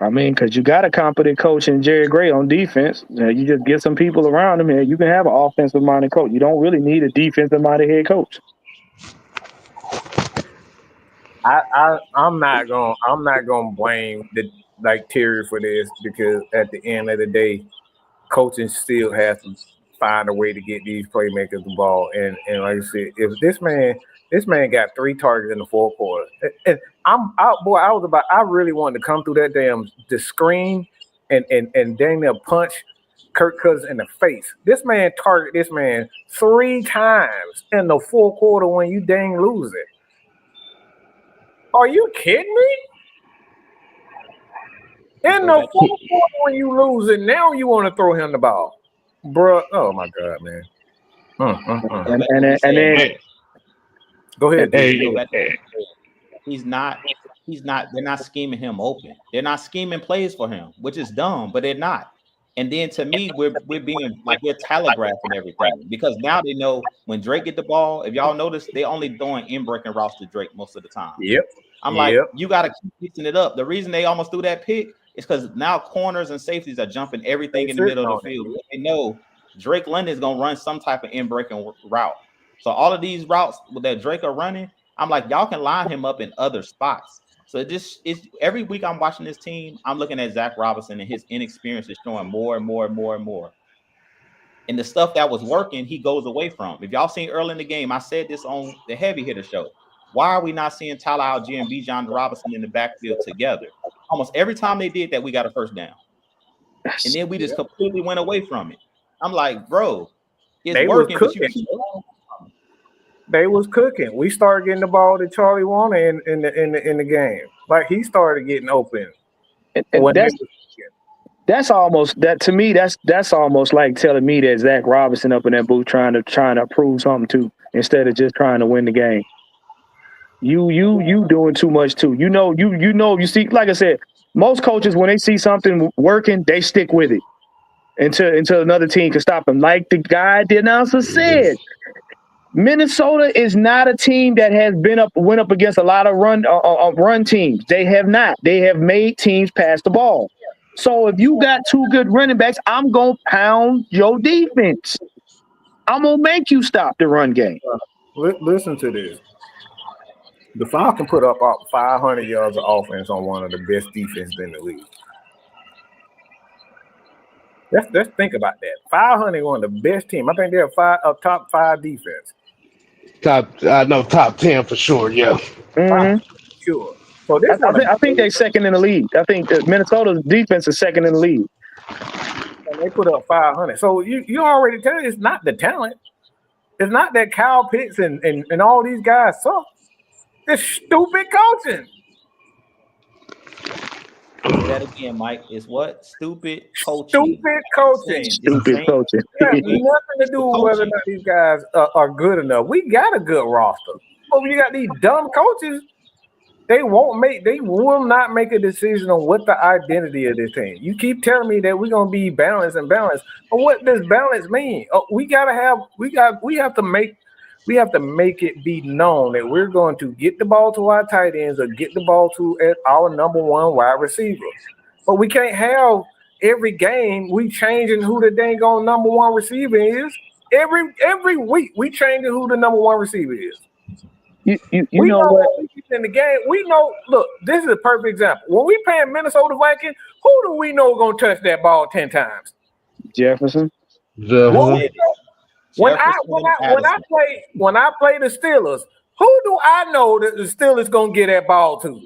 I mean, because you got a competent coach in Jerry Gray on defense. You just get some people around him, and you can have an offensive-minded coach. You don't really need a defensive-minded head coach. I'm not gonna blame Terry for this because at the end of the day, coaching still has to find a way to get these playmakers the ball. And like I said, if this man got 3 targets in the fourth quarter, and I really wanted to come through that the screen and dang near punch Kirk Cousins in the face. This man targeted this man 3 times in the fourth quarter when you dang lose it. Are you kidding me? In the fourth quarter when you lose it, now you want to throw him the ball, bro? Oh my god, man! And then Go ahead. He's not. They're not scheming him open. They're not scheming plays for him, which is dumb, but they're not. And then to me, we're being like we're telegraphing everything because now they know when Drake get the ball. If y'all notice, they only throwing in breaking routes to Drake most of the time. Yep. I'm like, you got to keep mixing it up. The reason they almost threw that pick is because now corners and safeties are jumping everything in the middle of the field. They know Drake London is gonna run some type of in breaking route. So all of these routes that Drake are running, I'm like, y'all can line him up in other spots. So it's every week I'm watching this team, I'm looking at Zach Robinson and his inexperience is showing more and more and more and more. And the stuff that was working, he goes away from. If y'all seen early in the game, I said this on the Heavy Hitter show. Why are we not seeing Tyler Algier and Bijan Robinson in the backfield together? Almost every time they did that, we got a first down. And then we just completely went away from it. I'm like, bro, it's working, but you keep They was cooking. We started getting the ball to Charlie Warner in the game. Like he started getting open. And that's almost that to me. That's almost like telling me that Zach Robinson up in that booth trying to prove something too, instead of just trying to win the game. You doing too much too. You see, like I said, most coaches when they see something working, they stick with it until another team can stop them. Like the announcer said. Minnesota is not a team that has went up against a lot of run teams. They have not. They have made teams pass the ball. So if you got two good running backs, I'm gonna pound your defense. I'm gonna make you stop the run game. Listen to this. The Falcons put up 500 yards of offense on one of the best defenses in the league. Let's think about that. 500 on the best team. I think they're a top 5 defense. Top 10 for sure. Yeah, sure. So this I think they're second in the league. I think Minnesota's defense is second in the league. And they put up 500. So you already tell it's not the talent. It's not that Kyle Pitts and all these guys suck. It's stupid coaching. That again, Mike, is what? Stupid coaching. Stupid coaching. It has nothing to do with whether or not these guys are good enough. We got a good roster. But when you got these dumb coaches, they will not make a decision on what the identity of this team. You keep telling me that we're gonna be balanced. But what does balance mean? We have to make it be known that we're going to get the ball to our tight ends or get the ball to our number one wide receiver. But we can't have every game we changing who the dang on number one receiver is. Every week we changing who the number one receiver is. You know what? In the game, we know. Look, this is a perfect example. When we playing Minnesota Vikings, who do we know going to touch that ball 10 times? Jefferson. When I play the Steelers, who do I know that the Steelers gonna get that ball to?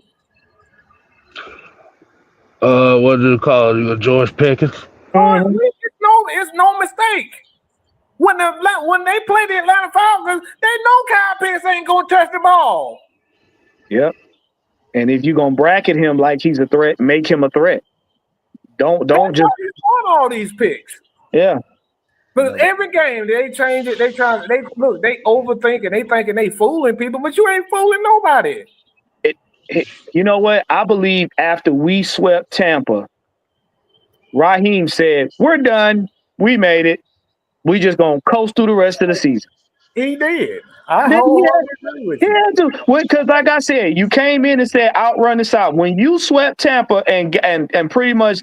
What do you call it? George Pickens? It's no mistake. When they play the Atlanta Falcons, they know Kyle Pitts ain't gonna touch the ball. Yep. And if you're gonna bracket him like he's a threat, make him a threat. Don't just on all these picks. Yeah. But every game they change it. They overthink and they thinking they fooling people, but you ain't fooling nobody. You know what? I believe after we swept Tampa, Raheem said, "We're done. We made it. We just gonna coast through the rest of the season." He did. I agree with you. Because like I said, you came in and said outrun the South. When you swept Tampa and pretty much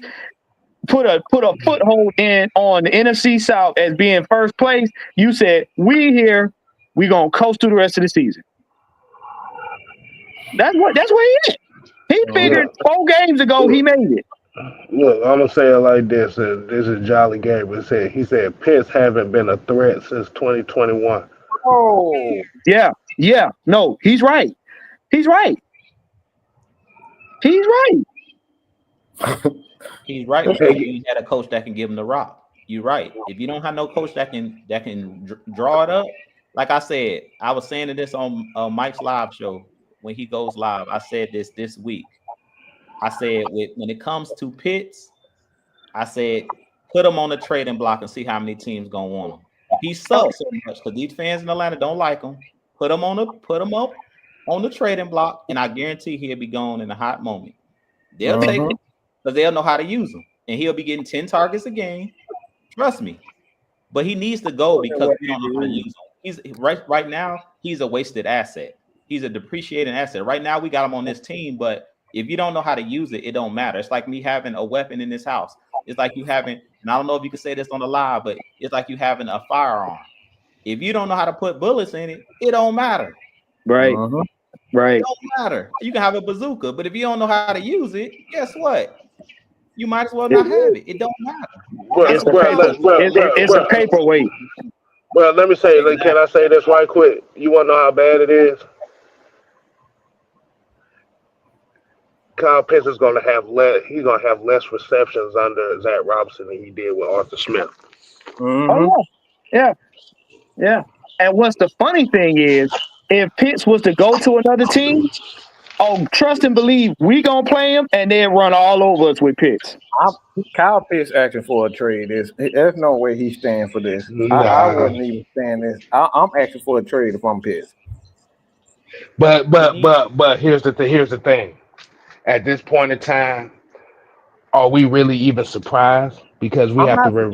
put a foothold in on the NFC South as being first place, you said, we here, we gonna coast through the rest of the season. That's where he is. He figured 4 games ago he made it. Look, I'm gonna say it like this. This is Jolly Gabriel said. He said Pitts haven't been a threat since 2021. Oh, yeah. No, he's right. He's right because you had a coach that can give him the rock. You're right. If you don't have no coach that can draw it up, like I said, I was saying this on Mike's live show. when he goes live. I said this week. I said when it comes to Pitts, I said put him on the trading block and see how many teams gonna want him. He sucks so much because these fans in Atlanta don't like him. Put him up on the trading block, and I guarantee he'll be gone in a hot moment. They'll take him because they'll know how to use him, and he'll be getting 10 targets a game. Trust me. But he needs to go because we don't know how to use him. He's right now, he's a wasted asset. He's a depreciating asset. Right now, we got him on this team, but if you don't know how to use it, it don't matter. It's like me having a weapon in this house. It's like you having, and I don't know if you can say this on the live, but it's like you having a firearm. If you don't know how to put bullets in it, it don't matter. Right. Right. It don't matter. You can have a bazooka, but if you don't know how to use it, guess what? You might as well not have it. It don't matter. It's a paperweight. Well, let me say, can I say this right quick? You want to know how bad it is? Kyle Pitts is going to have less. He's going to have less receptions under Zach Robinson than he did with Arthur Smith. Oh yeah. And what's the funny thing is, if Pitts was to go to another team, trust and believe we gonna play him, and they'll run all over us with Pitts. Kyle Pitts asking for a trade. There's no way he's staying for this. Nah. I wouldn't even stand this. I'm asking for a trade if I'm Pitts. But here's the thing. At this point in time, are we really even surprised? Because we have to No.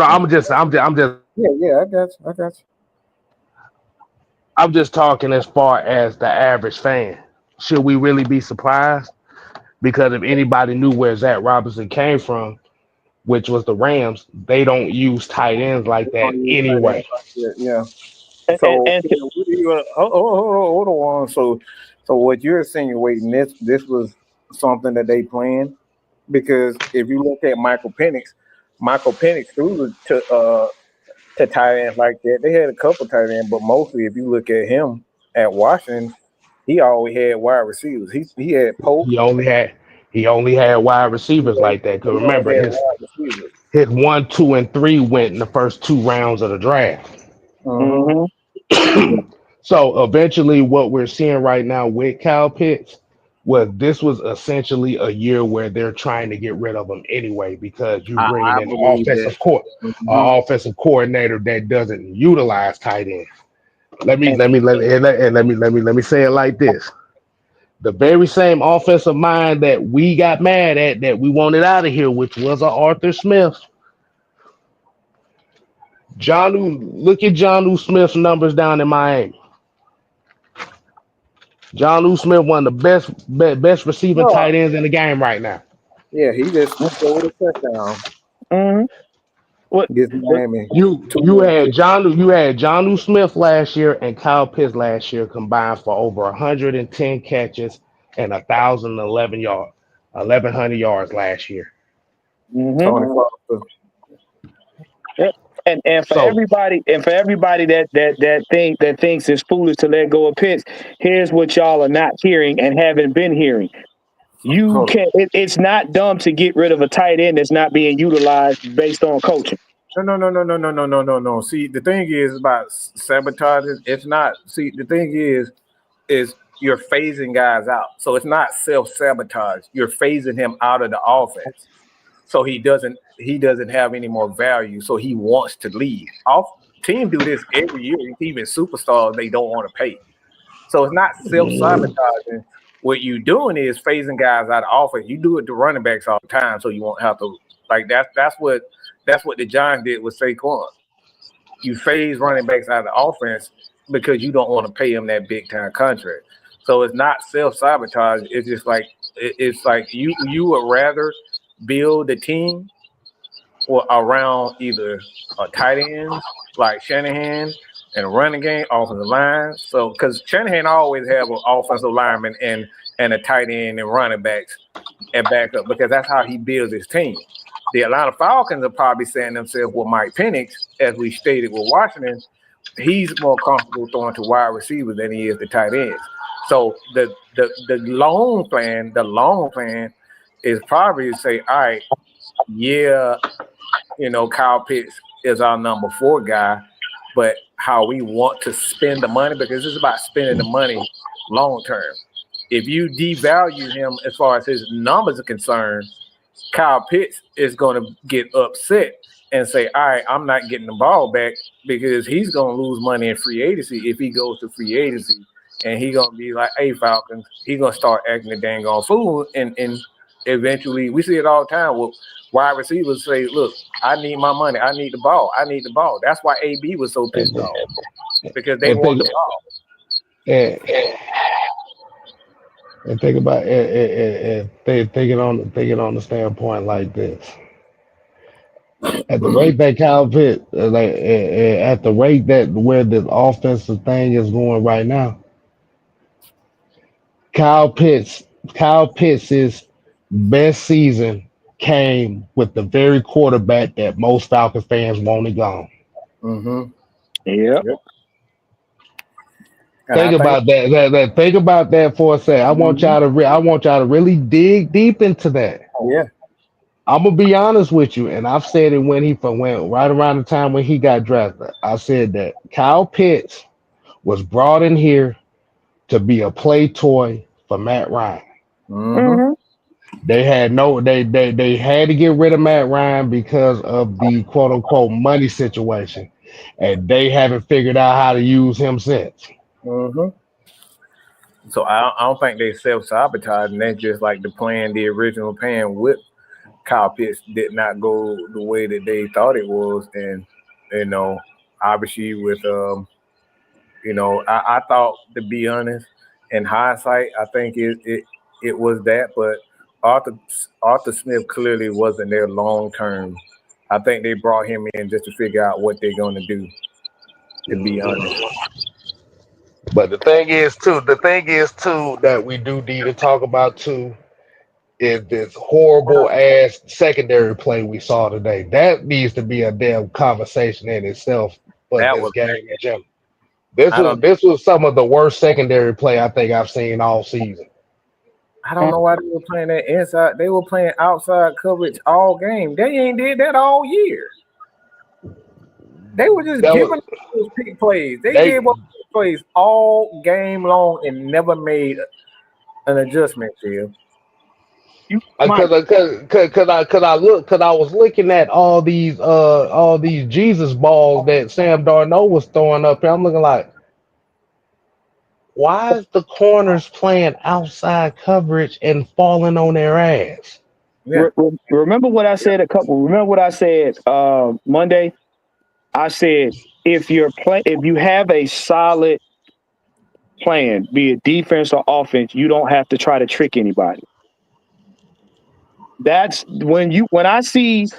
I'm just. Yeah. I got you. I'm just talking as far as the average fan. Should we really be surprised? Because if anybody knew where Zach Robinson came from, which was the Rams, they don't use tight ends like that anyway. Yeah. So hold on. So what you're insinuating, this was something that they planned? Because if you look at Michael Penix threw to tight ends like that. They had a couple tight ends, but mostly if you look at him at Washington, he always had wide receivers. He had Pope. He only had wide receivers like that. Because remember, his 1, 2, and 3 went in the first 2 rounds of the draft. So eventually, what we're seeing right now with Kyle Pitts this was essentially a year where they're trying to get rid of him anyway, because you bring in an offensive coordinator that doesn't utilize tight ends. Let me say it like this: the very same offensive mind that we got mad at, that we wanted out of here, which was Arthur Smith. Look at Jonnu Smith's numbers down in Miami. Jonnu Smith, one of the best receiving tight ends in the game right now. Yeah, he just scored a touchdown. Against Miami. You had Jonnu Smith last year and Kyle Pitts last year combined for over 110 catches and 1,011 yards, 1,100 yards last year. And for everybody that thinks it's foolish to let go of Pitts, here's what y'all are not hearing and haven't been hearing. You can. It's not dumb to get rid of a tight end that's not being utilized based on coaching. No. See, the thing is about sabotaging. It's not. See, the thing is you're phasing guys out. So it's not self-sabotage. You're phasing him out of the offense. So he doesn't have any more value. So he wants to leave. Teams do this every year. Even superstars, they don't want to pay. So it's not self-sabotaging. What you're doing is phasing guys out of offense. You do it to running backs all the time, so you won't have to that's what the Giants did with Saquon. You phase running backs out of the offense because you don't want to pay them that big time contract. So it's not self-sabotage. It's just like you would rather build a team or around either a tight end like Shanahan and a running game, offensive line. So because Shanahan always have an offensive lineman and a tight end and running backs and backup, because that's how he builds his team. The Atlanta Falcons are probably saying themselves with Mike Penix, as we stated with Washington, he's more comfortable throwing to wide receivers than he is to tight ends. So the long plan is probably to say, all right, yeah, Kyle Pitts is our number 4 guy, but how we want to spend the money, because it's about spending the money long term. If you devalue him as far as his numbers are concerned, Kyle Pitts is going to get upset and say, all right, I'm not getting the ball back, because he's going to lose money in free agency if he goes to free agency. And he's going to be like, hey, Falcons, he's going to start acting a dang on fool. And eventually, we see it all the time. Well, wide receivers say, look, I need my money. I need the ball. I need the ball. That's why AB was so pissed off, because they want the ball. And think about it, thinking on the standpoint like this. At the rate that Kyle Pitts, at the rate that where this offensive thing is going right now, Kyle Pitts' best season came with the very quarterback that most Falcons fans wanted gone. Mm-hmm. Yep. Think about that. Think about that for a second. I want y'all to really dig deep into that. Yeah. I'm gonna be honest with you, and I've said it when he went right around the time when he got drafted. I said that Kyle Pitts was brought in here to be a play toy for Matt Ryan. Mm-hmm. They had they had to get rid of Matt Ryan because of the quote unquote money situation, and they haven't figured out how to use him since. Mm-hmm. So I don't think they self-sabotaged, and that's just like the original plan with Kyle Pitts did not go the way that they thought it was. And, obviously with, I thought, to be honest, in hindsight, I think it was that, but Arthur Smith clearly wasn't there long-term. I think they brought him in just to figure out what they're going to do, to be honest. But the thing is too that we do need to talk about too is this horrible ass secondary play we saw today. That needs to be a damn conversation in itself. But this game in general, this was some of the worst secondary play I think I've seen all season. I don't know why they were playing that inside. They were playing outside coverage all game. They ain't did that all year. They were just giving those pick plays. They gave up plays all game long and never made an adjustment to you. Because I was looking at all these Jesus balls that Sam Darnold was throwing up here. I'm looking like, why is the corners playing outside coverage and falling on their ass? Yeah. Remember what I said Monday? I said if you have a solid plan, be it defense or offense, you don't have to try to trick anybody. That's when I see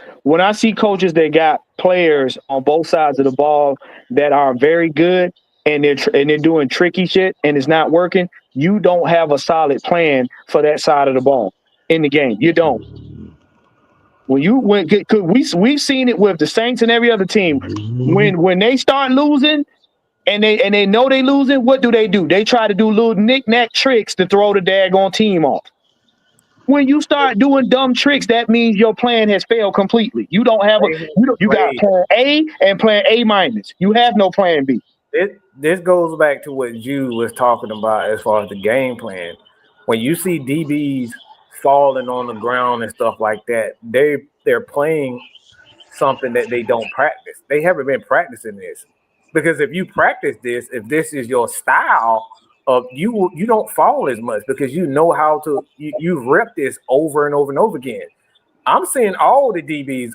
coaches that got players on both sides of the ball that are very good and they're doing tricky shit and it's not working. You don't have a solid plan for that side of the ball in the game. You don't. We've seen it with the Saints and every other team. When they start losing and they know they losing, what do? They try to do little knick-knack tricks to throw the daggone team off. When you start doing dumb tricks, that means your plan has failed completely. You don't have you got plan A and plan A minus. You have no plan B. This goes back to what Jude was talking about as far as the game plan. When you see DBs falling on the ground and stuff like that, they're playing something that they don't practice. They haven't been practicing this. Because if you practice this, if this is your style of you don't fall as much because you know how to you rep this over and over and over again. I'm seeing all the DBs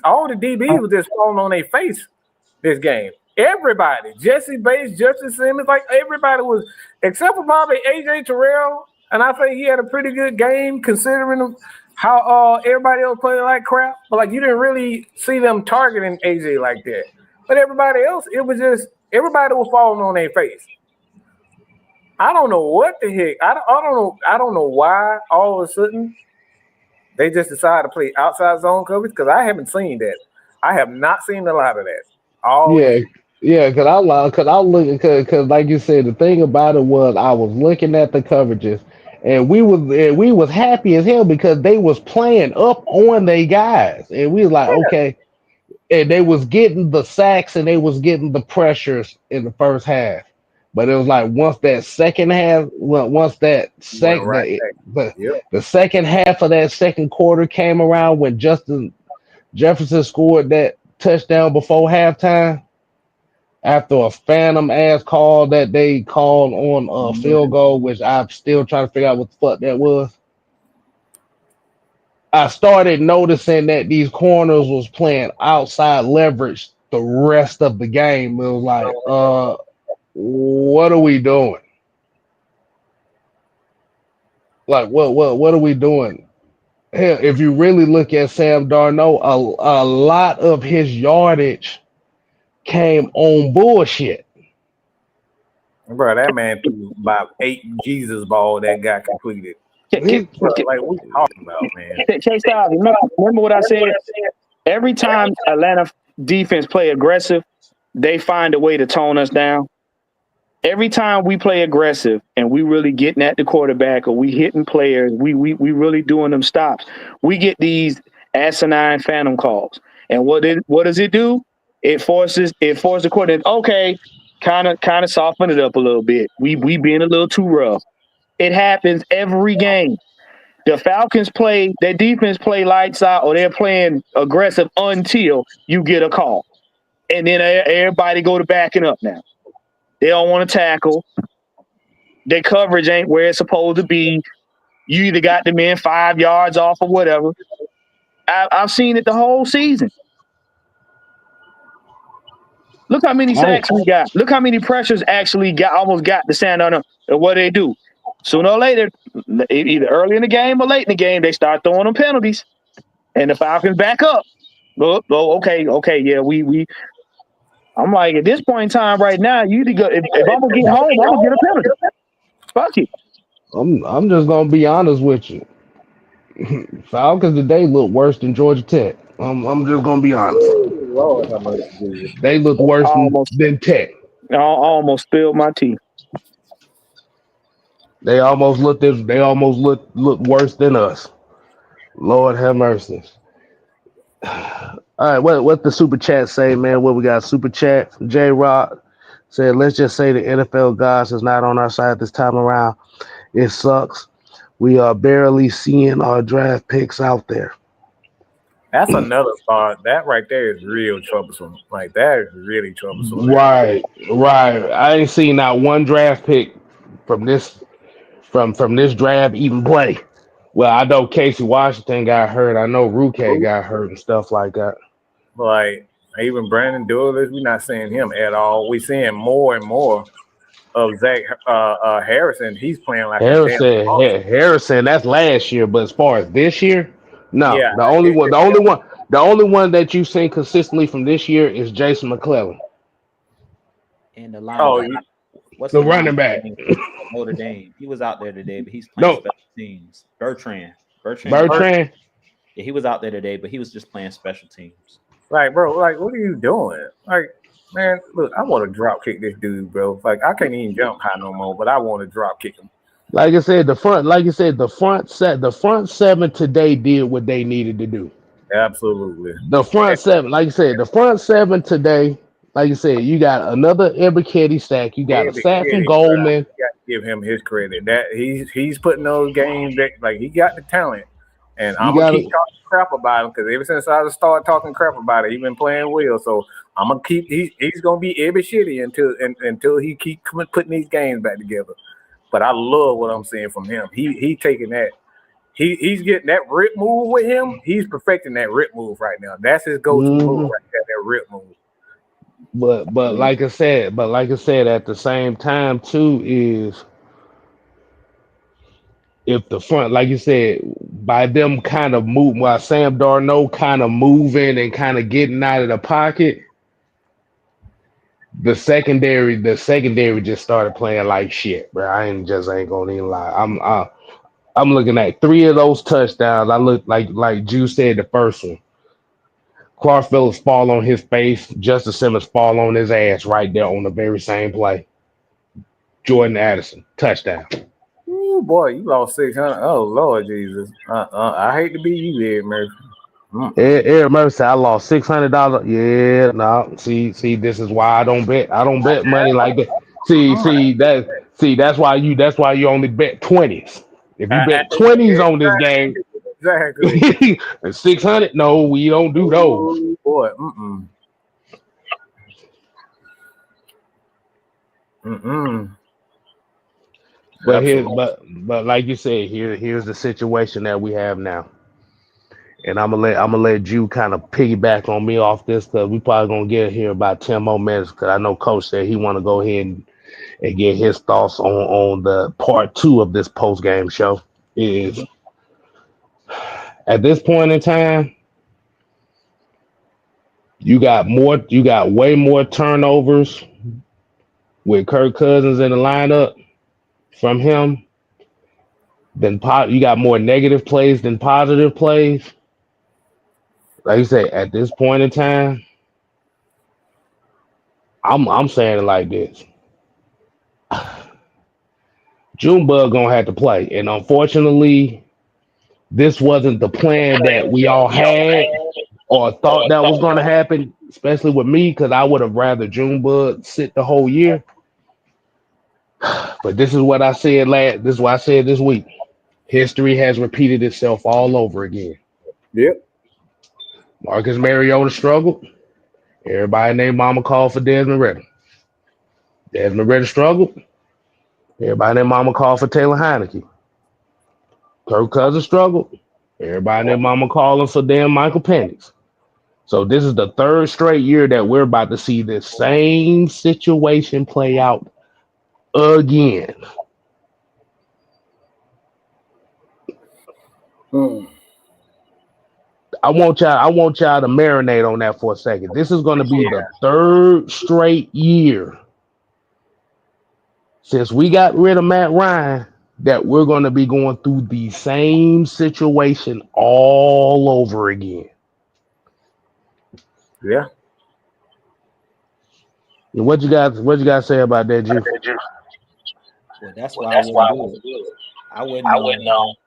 were just falling on their face this game. Everybody, Jesse Bates, Justin Simmons, like everybody was, except for probably AJ Terrell, and I think he had a pretty good game considering how everybody else played like crap. But like you didn't really see them targeting AJ like that. But everybody else, it was just everybody was falling on their face. I don't know what the heck. I don't know why all of a sudden they just decided to play outside zone coverage because I haven't seen that. I have not seen a lot of that. Because like you said, the thing about it was I was looking at the coverages and we was happy as hell because they was playing up on they guys and we was like, okay. and they was getting the sacks and they was getting the pressures in the first half. But it was like once that He went sec right the back. the, Yep. the second half of that second quarter came around when Justin Jefferson scored that touchdown before halftime after a phantom ass call that they called on a field goal, which I'm still trying to figure out what the fuck that was. I started noticing that these corners was playing outside leverage the rest of the game. It was like, what are we doing? Like, what are we doing? Hell, if you really look at Sam Darnold, a lot of his yardage came on bullshit. Bro, that man threw about 8 Jesus ball that got completed. He, Bro, like, what you talking about, man? Chase Styles, remember what I said? Every time Atlanta defense play aggressive, they find a way to tone us down. Every time we play aggressive and we really getting at the quarterback or we hitting players, we really doing them stops. We get these asinine phantom calls. And what does it do? It forces the quarterback, okay, kind of soften it up a little bit. We being a little too rough. It happens every game. The Falcons play, their defense play lights out or they're playing aggressive until you get a call. And then everybody go to backing up now. They don't want to tackle. Their coverage ain't where it's supposed to be. You either got them in 5 yards off or whatever. I've seen it the whole season. Look how many sacks we got. Look how many pressures actually almost got the sand on them. And what they do? Sooner or later, either early in the game or late in the game, they start throwing them penalties. And the Falcons back up. Oh, okay, yeah, we. I'm like, at this point in time right now, you either go, if I'm gonna get home, I'm gonna get a penalty. Fuck it. I'm just gonna be honest with you. Falcons today look worse than Georgia Tech. I'm just gonna be honest. Lord, how much Jesus. They look worse Almost. than Tech. I almost spilled my tea. They almost look worse than us. Lord have mercy. All right, what the super chat say, man? What we got? Super chat. J Rock said, "Let's just say the NFL gods is not on our side this time around. It sucks. We are barely seeing our draft picks out there." That's another thought. That right there is real troublesome. Like, that is really troublesome. Right. I ain't seen not one draft pick from this draft even play. Well, I know Casey Washington got hurt. I know Ruke got hurt and stuff like that. Like, even Brandon Douglas, we're not seeing him at all. We're seeing more and more of Zach Harrison. He's playing like Harrison, that's last year, but as far as this year, no. Yeah, The only one that you've seen consistently from this year is Jason McClellan. And the linebacker. What's the running back? Notre Dame. He was out there today, but he's playing special teams. Bertrand. Yeah, he was out there today, but he was just playing special teams. Like, bro, like, what are you doing? Like, man, look, I want to drop kick this dude, bro. Like, I can't even jump high no more, but I want to drop kick him. Like I said, the front seven today did what they needed to do. Absolutely. The front seven, like you said, the front seven today, like you said, you got another Ebiketie stack. You got a sack from Goldman. You got to give him his credit. That he's putting those games that, like, he got the talent. And I'm gonna keep talking crap about him because ever since I started talking crap about it, he's been playing well. So I'm gonna keep. He's gonna be every shitty until he keep putting these games back together. But I love what I'm seeing from him. He taking that. He's getting that rip move with him. He's perfecting that rip move right now. That's his go-to move right there. That rip move. But like I said, at the same time too is if the front, like you said, by them kind of moving, while Sam Darnold kind of moving and kind of getting out of the pocket, the secondary just started playing like shit, bro. I ain't gonna even lie. I'm looking at 3 of those touchdowns. I look like Drew said, the first one. Clark Phillips fall on his face. Justice Simmons fall on his ass right there on the very same play. Jordan Addison, touchdown. Ooh, boy, you lost 600. Oh, Lord Jesus. I hate to be you here, Murphy. Eric Murphy said I lost $600. Yeah, no. See, this is why I don't bet. I don't bet money like that. That's why you only bet 20s. If you bet 20s on this game, Exactly. 600. No, we don't do those. Oh, boy. Mm-mm. Mm-mm. But here, Absolutely. but like you said, here's the situation that we have now. And I'm gonna let you kind of piggyback on me off this because we probably gonna get here about 10 more minutes because I know Coach said he want to go ahead and get his thoughts on the part two of this post game show. Is at this point in time, you got way more turnovers with Kirk Cousins in the lineup from him you got more negative plays than positive plays. Like you say, at this point in time, I'm saying it like this. Junebug gonna have to play. And unfortunately, this wasn't the plan that we all had or thought that was gonna happen, especially with me, because I would have rather Junebug sit the whole year. But this is what I said this is what I said this week. History has repeated itself all over again. Yep. Marcus Mariota struggled. Everybody named Mama called for Desmond Ritter. Desmond Ritter struggled. Everybody named Mama called for Taylor Heineke. Kirk Cousins struggled. Everybody named Mama calling for damn Michael Penix. So this is the third straight year that we're about to see this same situation play out again. Mm. I want y'all to marinate on that for a second. This is going to be the third straight year since we got rid of Matt Ryan that we're going to be going through the same situation all over again. Yeah. And what you guys say about that, Juice? Well, that's why I wouldn't do it. I wouldn't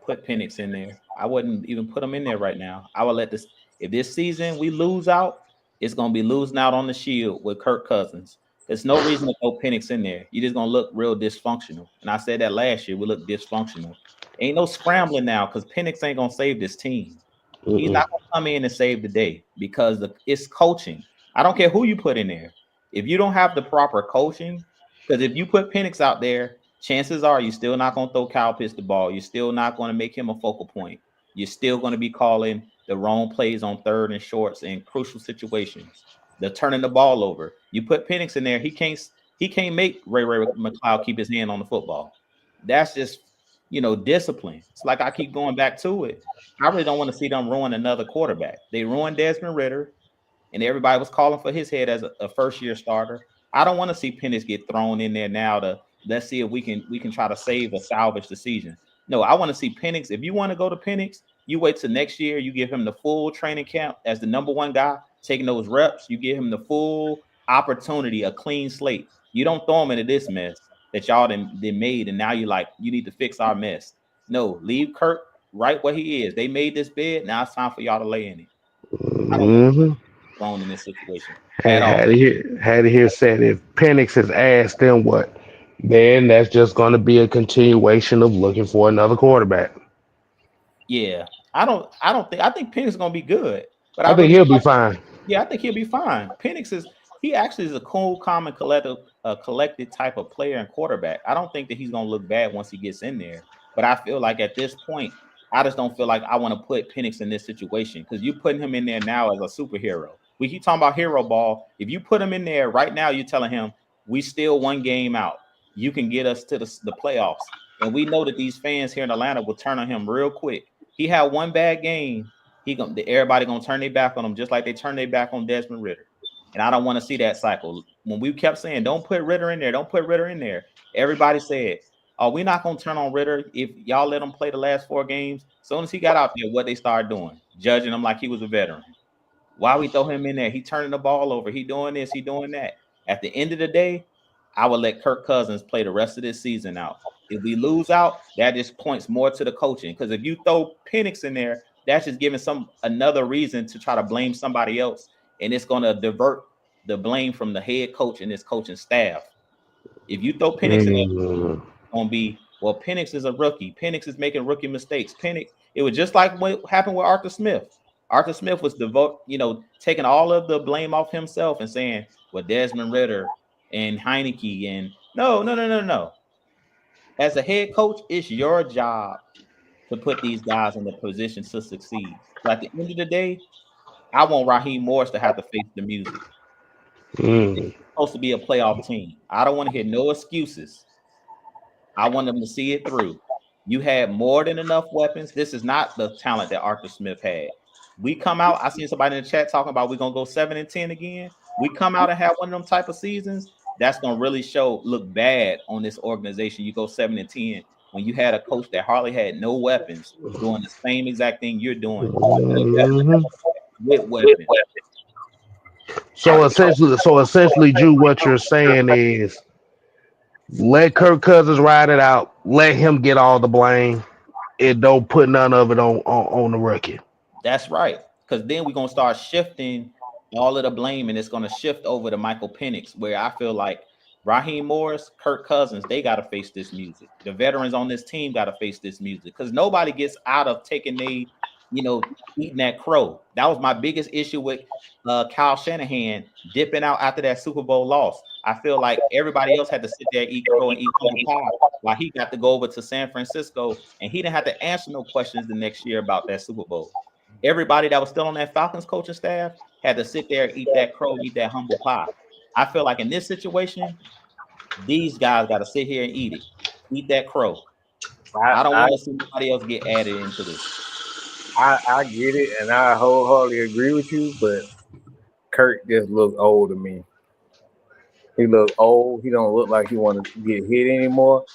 put Penix in there. I wouldn't even put him in there right now. I would let this. If this season we lose out, it's gonna be losing out on the Shield with Kirk Cousins. There's no reason to throw Penix in there. You're just gonna look real dysfunctional. And I said that last year. We look dysfunctional. Ain't no scrambling now because Penix ain't gonna save this team. He's Mm-mm. not gonna come in and save the day because it's coaching. I don't care who you put in there. If you don't have the proper coaching, because if you put Penix out there, chances are you're still not going to throw Kyle Pitts the ball. You're still not going to make him a focal point. You're still going to be calling the wrong plays on third and shorts in crucial situations. They're turning the ball over. You put Penix in there, he can't make Ray McLeod keep his hand on the football. That's just discipline. It's like I keep going back to it. I really don't want to see them ruin another quarterback. They ruined Desmond Ritter, and everybody was calling for his head as a first year starter. I don't want to see Penix get thrown in there now to let's see if we can try to save or salvage the season. No, I want to see Penix. If you want to go to Penix, you wait till next year. You give him the full training camp as the number one guy, taking those reps. You give him the full opportunity, a clean slate. You don't throw him into this mess that y'all they made, and now you like you need to fix our mess. No, leave Kirk right where he is. They made this bed. Now it's time for y'all to lay in it. I don't want Mm-hmm. thrown in this situation Had, at had all. to hear had to hear said if Penix is asked, then what? Then that's just going to be a continuation of looking for another quarterback. Yeah, I think Penix is gonna be good, but I I think really he'll feel be like fine. yeah, I think he'll be fine. He actually is a cool, calm, and collected type of player and quarterback. I don't think that he's gonna look bad once he gets in there. But I feel like at this point, I just don't feel like I want to put Penix in this situation because you putting him in there now as a superhero. We keep talking about hero ball. If you put him in there right now, you're telling him we still one game out. You can get us to the playoffs, and we know that these fans here in Atlanta will turn on him real quick. He had one bad game. Everybody gonna turn their back on him just like they turned their back on Desmond Ritter. And I don't want to see that cycle. When we kept saying, don't put Ritter in there, don't put Ritter in there, everybody said, oh, we're not going to turn on Ritter if y'all let him play the last 4 games. As soon as he got out there, what they started doing, judging him like he was a veteran. Why we throw him in there? He turning the ball over. He doing this, he doing that. At the end of the day, I would let Kirk Cousins play the rest of this season out. If we lose out, that just points more to the coaching. Because if you throw Penix in there, that's just giving another reason to try to blame somebody else, and it's going to divert the blame from the head coach and his coaching staff. If you throw Penix in there, it's going to be, well, Penix is a rookie. Penix is making rookie mistakes. Penix, it was just like what happened with Arthur Smith. Arthur Smith was taking all of the blame off himself and saying, well, Desmond Ridder and Heineke and no. As a head coach, it's your job to put these guys in the position to succeed. So at the end of the day, I want Raheem Morris to have to face the music. It's supposed to be a playoff team. I don't want to hear no excuses. I want them to see it through. You had more than enough weapons. This is not the talent that Arthur Smith had. We come out, I seen somebody in the chat talking about we're going to go 7-10 again. We come out and have one of them type of seasons, that's going to really look bad on this organization. You go 7-10 when you had a coach that hardly had no weapons doing the same exact thing you're doing with weapons. So essentially, Drew, what you're saying is let Kirk Cousins ride it out. Let him get all the blame. And don't put none of it on the rookie. That's right. Because then we're going to start shifting all of the blame, and it's going to shift over to Michael Penix, where I feel like Raheem Morris, Kirk Cousins, they got to face this music. The veterans on this team got to face this music because nobody gets out of taking eating that crow. That was my biggest issue with Kyle Shanahan dipping out after that Super Bowl loss. I feel like everybody else had to sit there, eat crow and eat pie while he got to go over to San Francisco, and he didn't have to answer no questions the next year about that Super Bowl. Everybody that was still on that Falcons coaching staff had to sit there, eat that crow, eat that humble pie. I feel like in this situation, these guys got to sit here and eat that crow. I don't want to see anybody else get added into this. I get it, and I wholeheartedly agree with you, but Kirk just looks old to me. He looks old. He don't look like he want to get hit anymore.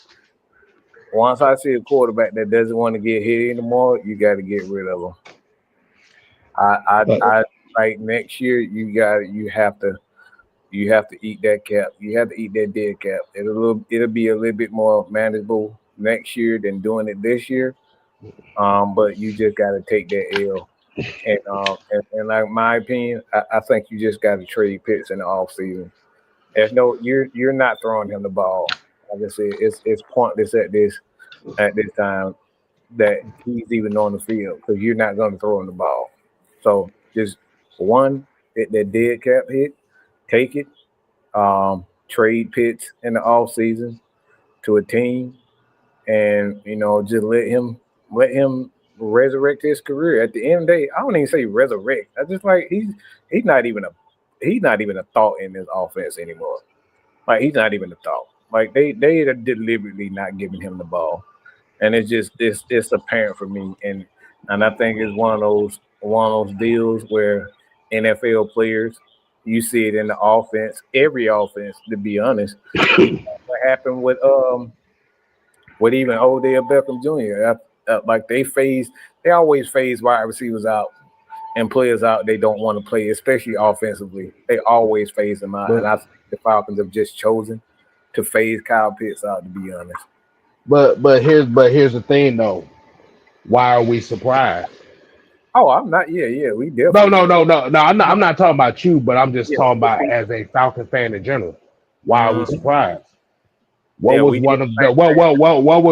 Once I see a quarterback that doesn't want to get hit anymore, you got to get rid of him. I like next year. You have to eat that cap. You have to eat that dead cap. It'll be a little bit more manageable next year than doing it this year. But you just got to take that L. And like my opinion, I think you just got to trade Pitts in the offseason. You're not throwing him the ball. Like I said, it's pointless at this time that he's even on the field because you're not going to throw him the ball. So just that dead cap hit, take it. Trade Pitts in the offseason to a team, and just let him resurrect his career. At the end of the day, I don't even say resurrect. I just like he's not even a thought in this offense anymore. Like he's not even a thought. Like they are deliberately not giving him the ball, and it's apparent for me. And I think it's one of those deals where NFL players, you see it in the offense, every offense. To be honest, what happened with even Odell Beckham Jr. Like they always phase wide receivers out and players out they don't want to play, especially offensively. They always phase them out, and I think the Falcons have just chosen to phase Kyle Pitts out. To be honest, but here's the thing though. Why are we surprised? Oh, I'm not. Yeah. We definitely. No. I'm not talking about you, but I'm just talking about as a Falcon fan in general. Why are we surprised? What was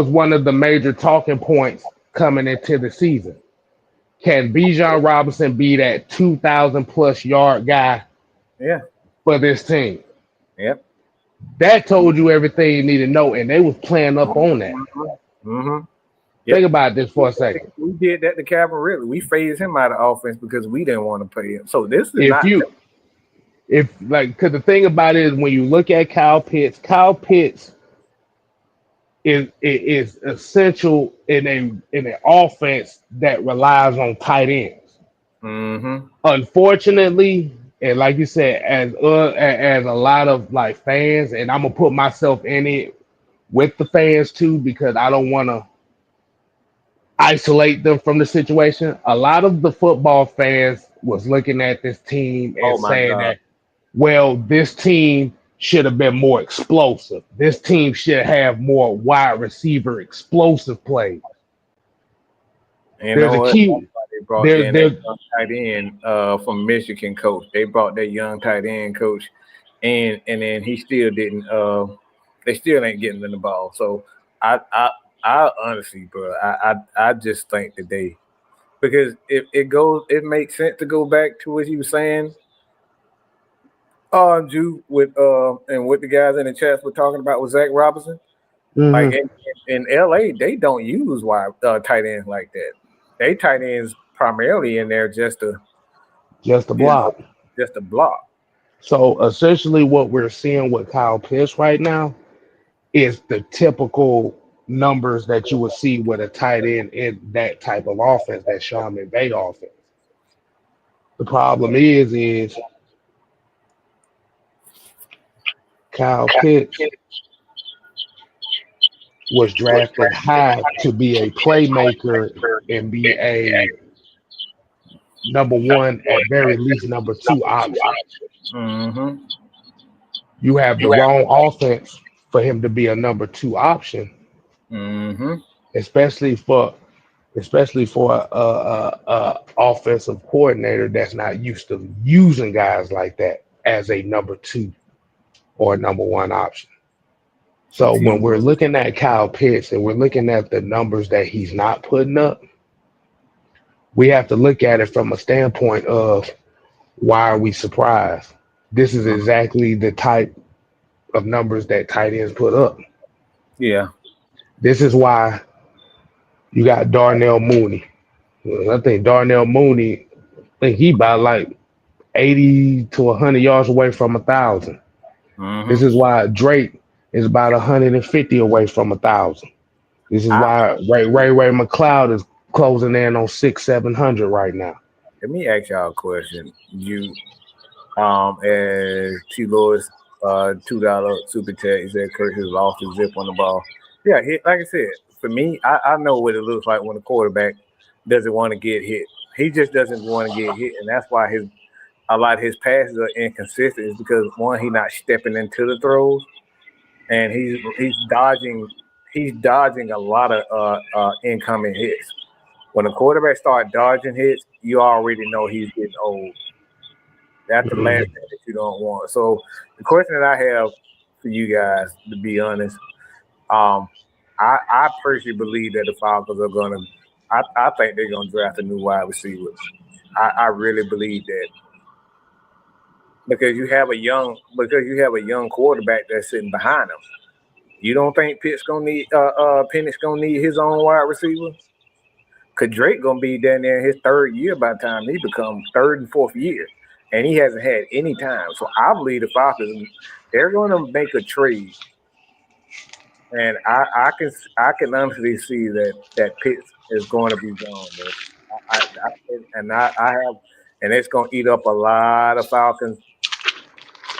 one of the major talking points coming into the season? Can Bijan Robinson be that 2,000 plus yard guy? Yeah. For this team. Yep. That told you everything you need to know, and they was playing up on that. Mm-hmm. Think about this for a second. We did that to Calvin Ridley. We phased him out of offense because we didn't want to pay him. So this is because the thing about it is when you look at Kyle Pitts is essential in an offense that relies on tight ends. Mm-hmm. Unfortunately, and like you said, as a lot of like fans, and I'm gonna put myself in it with the fans too because I don't want to isolate them from the situation. A lot of the football fans was looking at this team and saying that, well, this team should have been more explosive. This team should have more wide receiver explosive plays. There's a key. brought in a young tight end from Michigan coach. They brought that young tight end coach, and then he still didn't. They still ain't getting in the ball. So I honestly, bro, I just think that because it makes sense to go back to what he was saying. Drew with and what the guys in the chat were talking about with Zach Robinson. Like in LA, they don't use wide tight ends like that. They tight ends primarily in there just to block. Just a block. So essentially, what we're seeing with Kyle Pitts right now is the typical numbers that you would see with a tight end in that type of offense, that Sean McVay offense. The problem is Kyle Pitts was drafted high to be a playmaker and be a number one, at very least number two option. Mm-hmm. You have the wrong offense for him to be a number two option, especially for a offensive coordinator that's not used to using guys like that as a number two or number one option. So when we're looking at Kyle Pitts and we're looking at the numbers that he's not putting up, we have to look at it from a standpoint of, why are we surprised? This is exactly the type of numbers that tight ends put up. Yeah. This is why you got Darnell Mooney. I think Darnell Mooney, he about like 80 to 100 yards away from 1,000. This is why Drake is about 150 away from 1,000. This is why Ray McLeod is closing in on 600-700 right now. Let me ask y'all a question. You, as T. Lewis, $2 super chat, he said Kirk has lost his zip on the ball. Yeah, like I said, for me, I know what it looks like when a quarterback doesn't want to get hit. He just doesn't want to get hit, and that's why a lot of his passes are inconsistent. Is because one, he's not stepping into the throws, and he's dodging a lot of incoming hits. When a quarterback starts dodging hits, you already know he's getting old. That's the last thing that you don't want. So the question that I have for you guys, to be honest, I personally believe that the Falcons are going to. I think they're going to draft a new wide receiver. I really believe that because you have a young quarterback that's sitting behind him. You don't think Penix gonna need his own wide receiver? Cause Drake gonna be down there in his third year by the time he becomes third and fourth year, and he hasn't had any time. So I believe the Falcons, they're gonna make a trade, and I can honestly see that Pitts is going to be gone, bro. And it's gonna eat up a lot of Falcons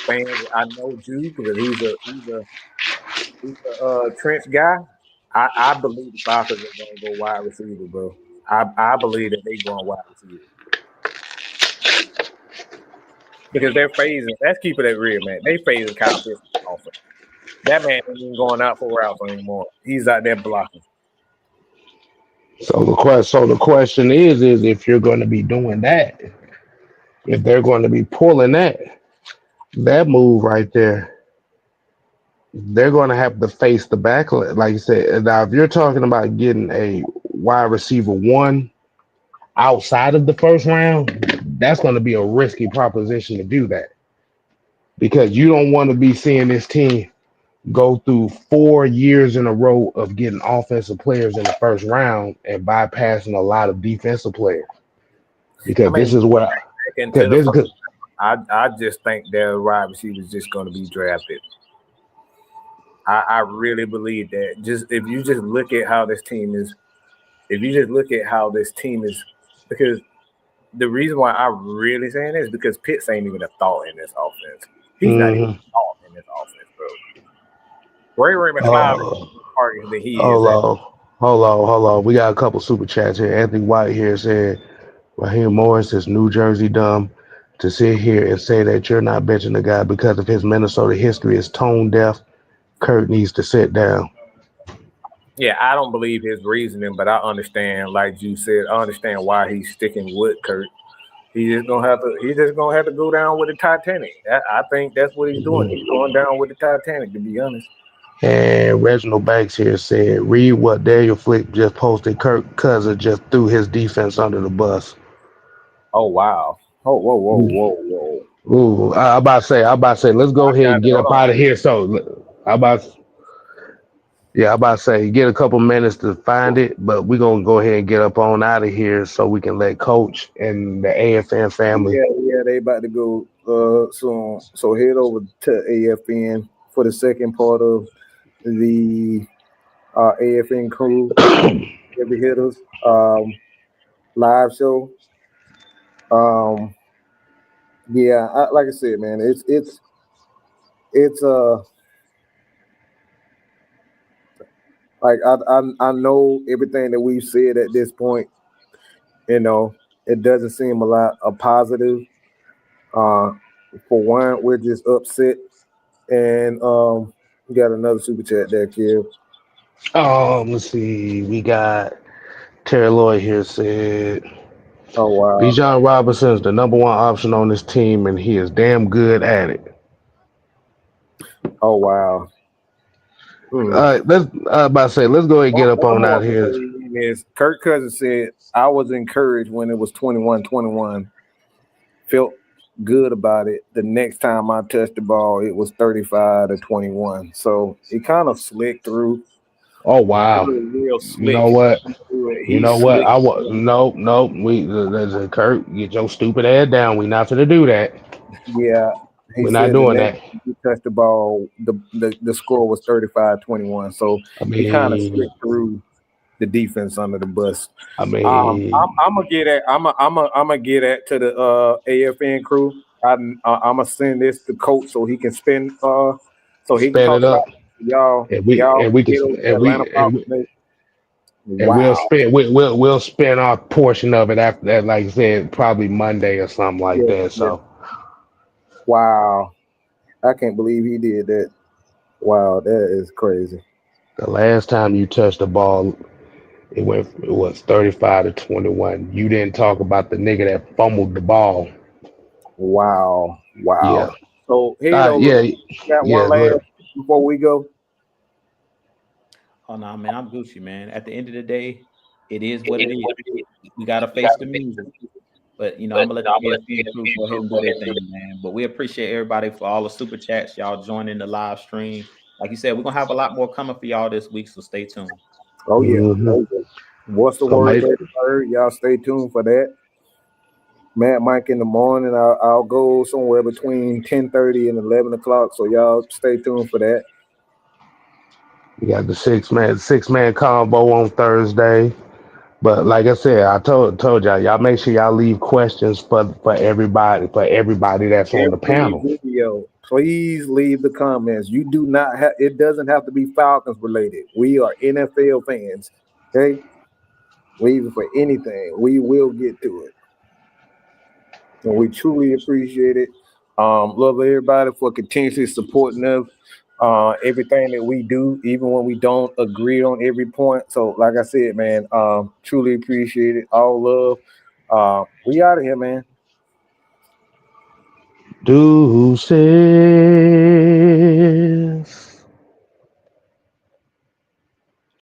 fans. I know Jude because he's a trench guy. I believe the Falcons are going to go wide receiver, bro. I believe that they going wide receiver because they're phasing. Let's keep it at real, man. They phasing Kyle Pitts off. That man ain't even going out for routes anymore. He's out there blocking. So the question is if you're going to be doing that, if they're going to be pulling that move right there, they're going to have to face the back, like you said. Now, if you're talking about getting a wide receiver one outside of the first round, that's going to be a risky proposition to do that because you don't want to be seeing this team go through 4 years in a row of getting offensive players in the first round and bypassing a lot of defensive players. Because this is what I just think their wide receiver is just going to be drafted. I really believe that. If you just look at how this team is, because the reason why I'm really saying this is because Pitts ain't even a thought in this offense. He's not even a thought in this offense, bro. Ray McLeod is target that he is. Hold on. We got a couple super chats here. Anthony White here said, Raheem Morris is New Jersey dumb. To sit here and say that you're not benching the guy because of his Minnesota history is tone deaf. Kurt needs to sit down. Yeah, I don't believe his reasoning, but I understand, like you said, I understand why he's sticking with Kurt. He's just gonna have to go down with the Titanic. I think that's what he's doing. He's going down with the Titanic, to be honest. And Reginald Banks here said, read what Daniel Flick just posted. Kirk Cousins just threw his defense under the bus. Oh wow. Oh whoa. Ooh, I about to say, let's go I ahead got and it. get Hold up on. out of here. So I about, yeah, I about to say, get a couple minutes to find it, but we're gonna go ahead and get up on out of here so we can let Coach and the AFN family. Yeah, they about to go soon. So head over to AFN for the second part of the AFN crew heavy hitters live show. Um, yeah, like I said, man, it's like I know everything that we've said at this point. You know, it doesn't seem a lot of positive. Uh, for one, we're just upset, and we got another super chat there, kid. Let's see, we got Terry Lloyd here said, Oh wow, Bijan Robinson is the number one option on this team, and he is damn good at it. oh wow. All Hmm. right, about to say, let's go ahead and get up One on more out here. thing is Kirk Cousins said, I was encouraged when it was 21-21. Felt good about it. The next time I touched the ball, it was 35-21. So he kind of slick through. Oh wow. Real You know slick. what? You He's know what? slick. I want nope. There's a Kurt. Get your stupid ass down. We not gonna do that. Yeah. He We're not said the doing next that. time he touched the ball, the score was 35-21. So I he kind of mean, slipped through the defense under the bus. I mean, I'm gonna get at I'm gonna get at to the AFN crew. I'm gonna send this to coach so he can so he can spin talk it about up, y'all and we y'all and we can get over the and Atlanta we and we, Falcons. and we'll Wow. spin we'll spin our portion of it after that. Like I said, probably Monday or something like Yeah, that. yeah. So Wow. I can't believe he did that. Wow, that is crazy. the last time you touched the ball, it was 35-21. You didn't talk about the nigga that fumbled the ball. Wow. Yeah. Wow. So head over. Yeah. Got one Yeah. Go last ahead. before we go. Oh no, man, I'm Gucci, man. At the end of the day, it is what it is. We gotta face the music. But I'm gonna let the AFN crew go ahead and do their thing, man. But we appreciate everybody for all the super chats, y'all joining the live stream. Like you said, we're gonna have a lot more coming for y'all this week, so stay tuned. Oh yeah. Hmm. What's the So word make that you heard? Y'all stay tuned for that. Matt Mike in the morning. I'll go somewhere between 10:30 and 11 o'clock. So y'all stay tuned for that. we got the six man combo on Thursday. But like I said, I told y'all make sure y'all leave questions for everybody that's on the Every panel. video, please leave the comments. You do not have. It doesn't have to be Falcons related. We are NFL fans. Okay, leave it for anything. We will get to it, and we truly appreciate it. Love everybody for continuously supporting us. Everything that we do, even when we don't agree on every point. So, like I said, man, truly appreciate it. All love. We out of here, man. Do say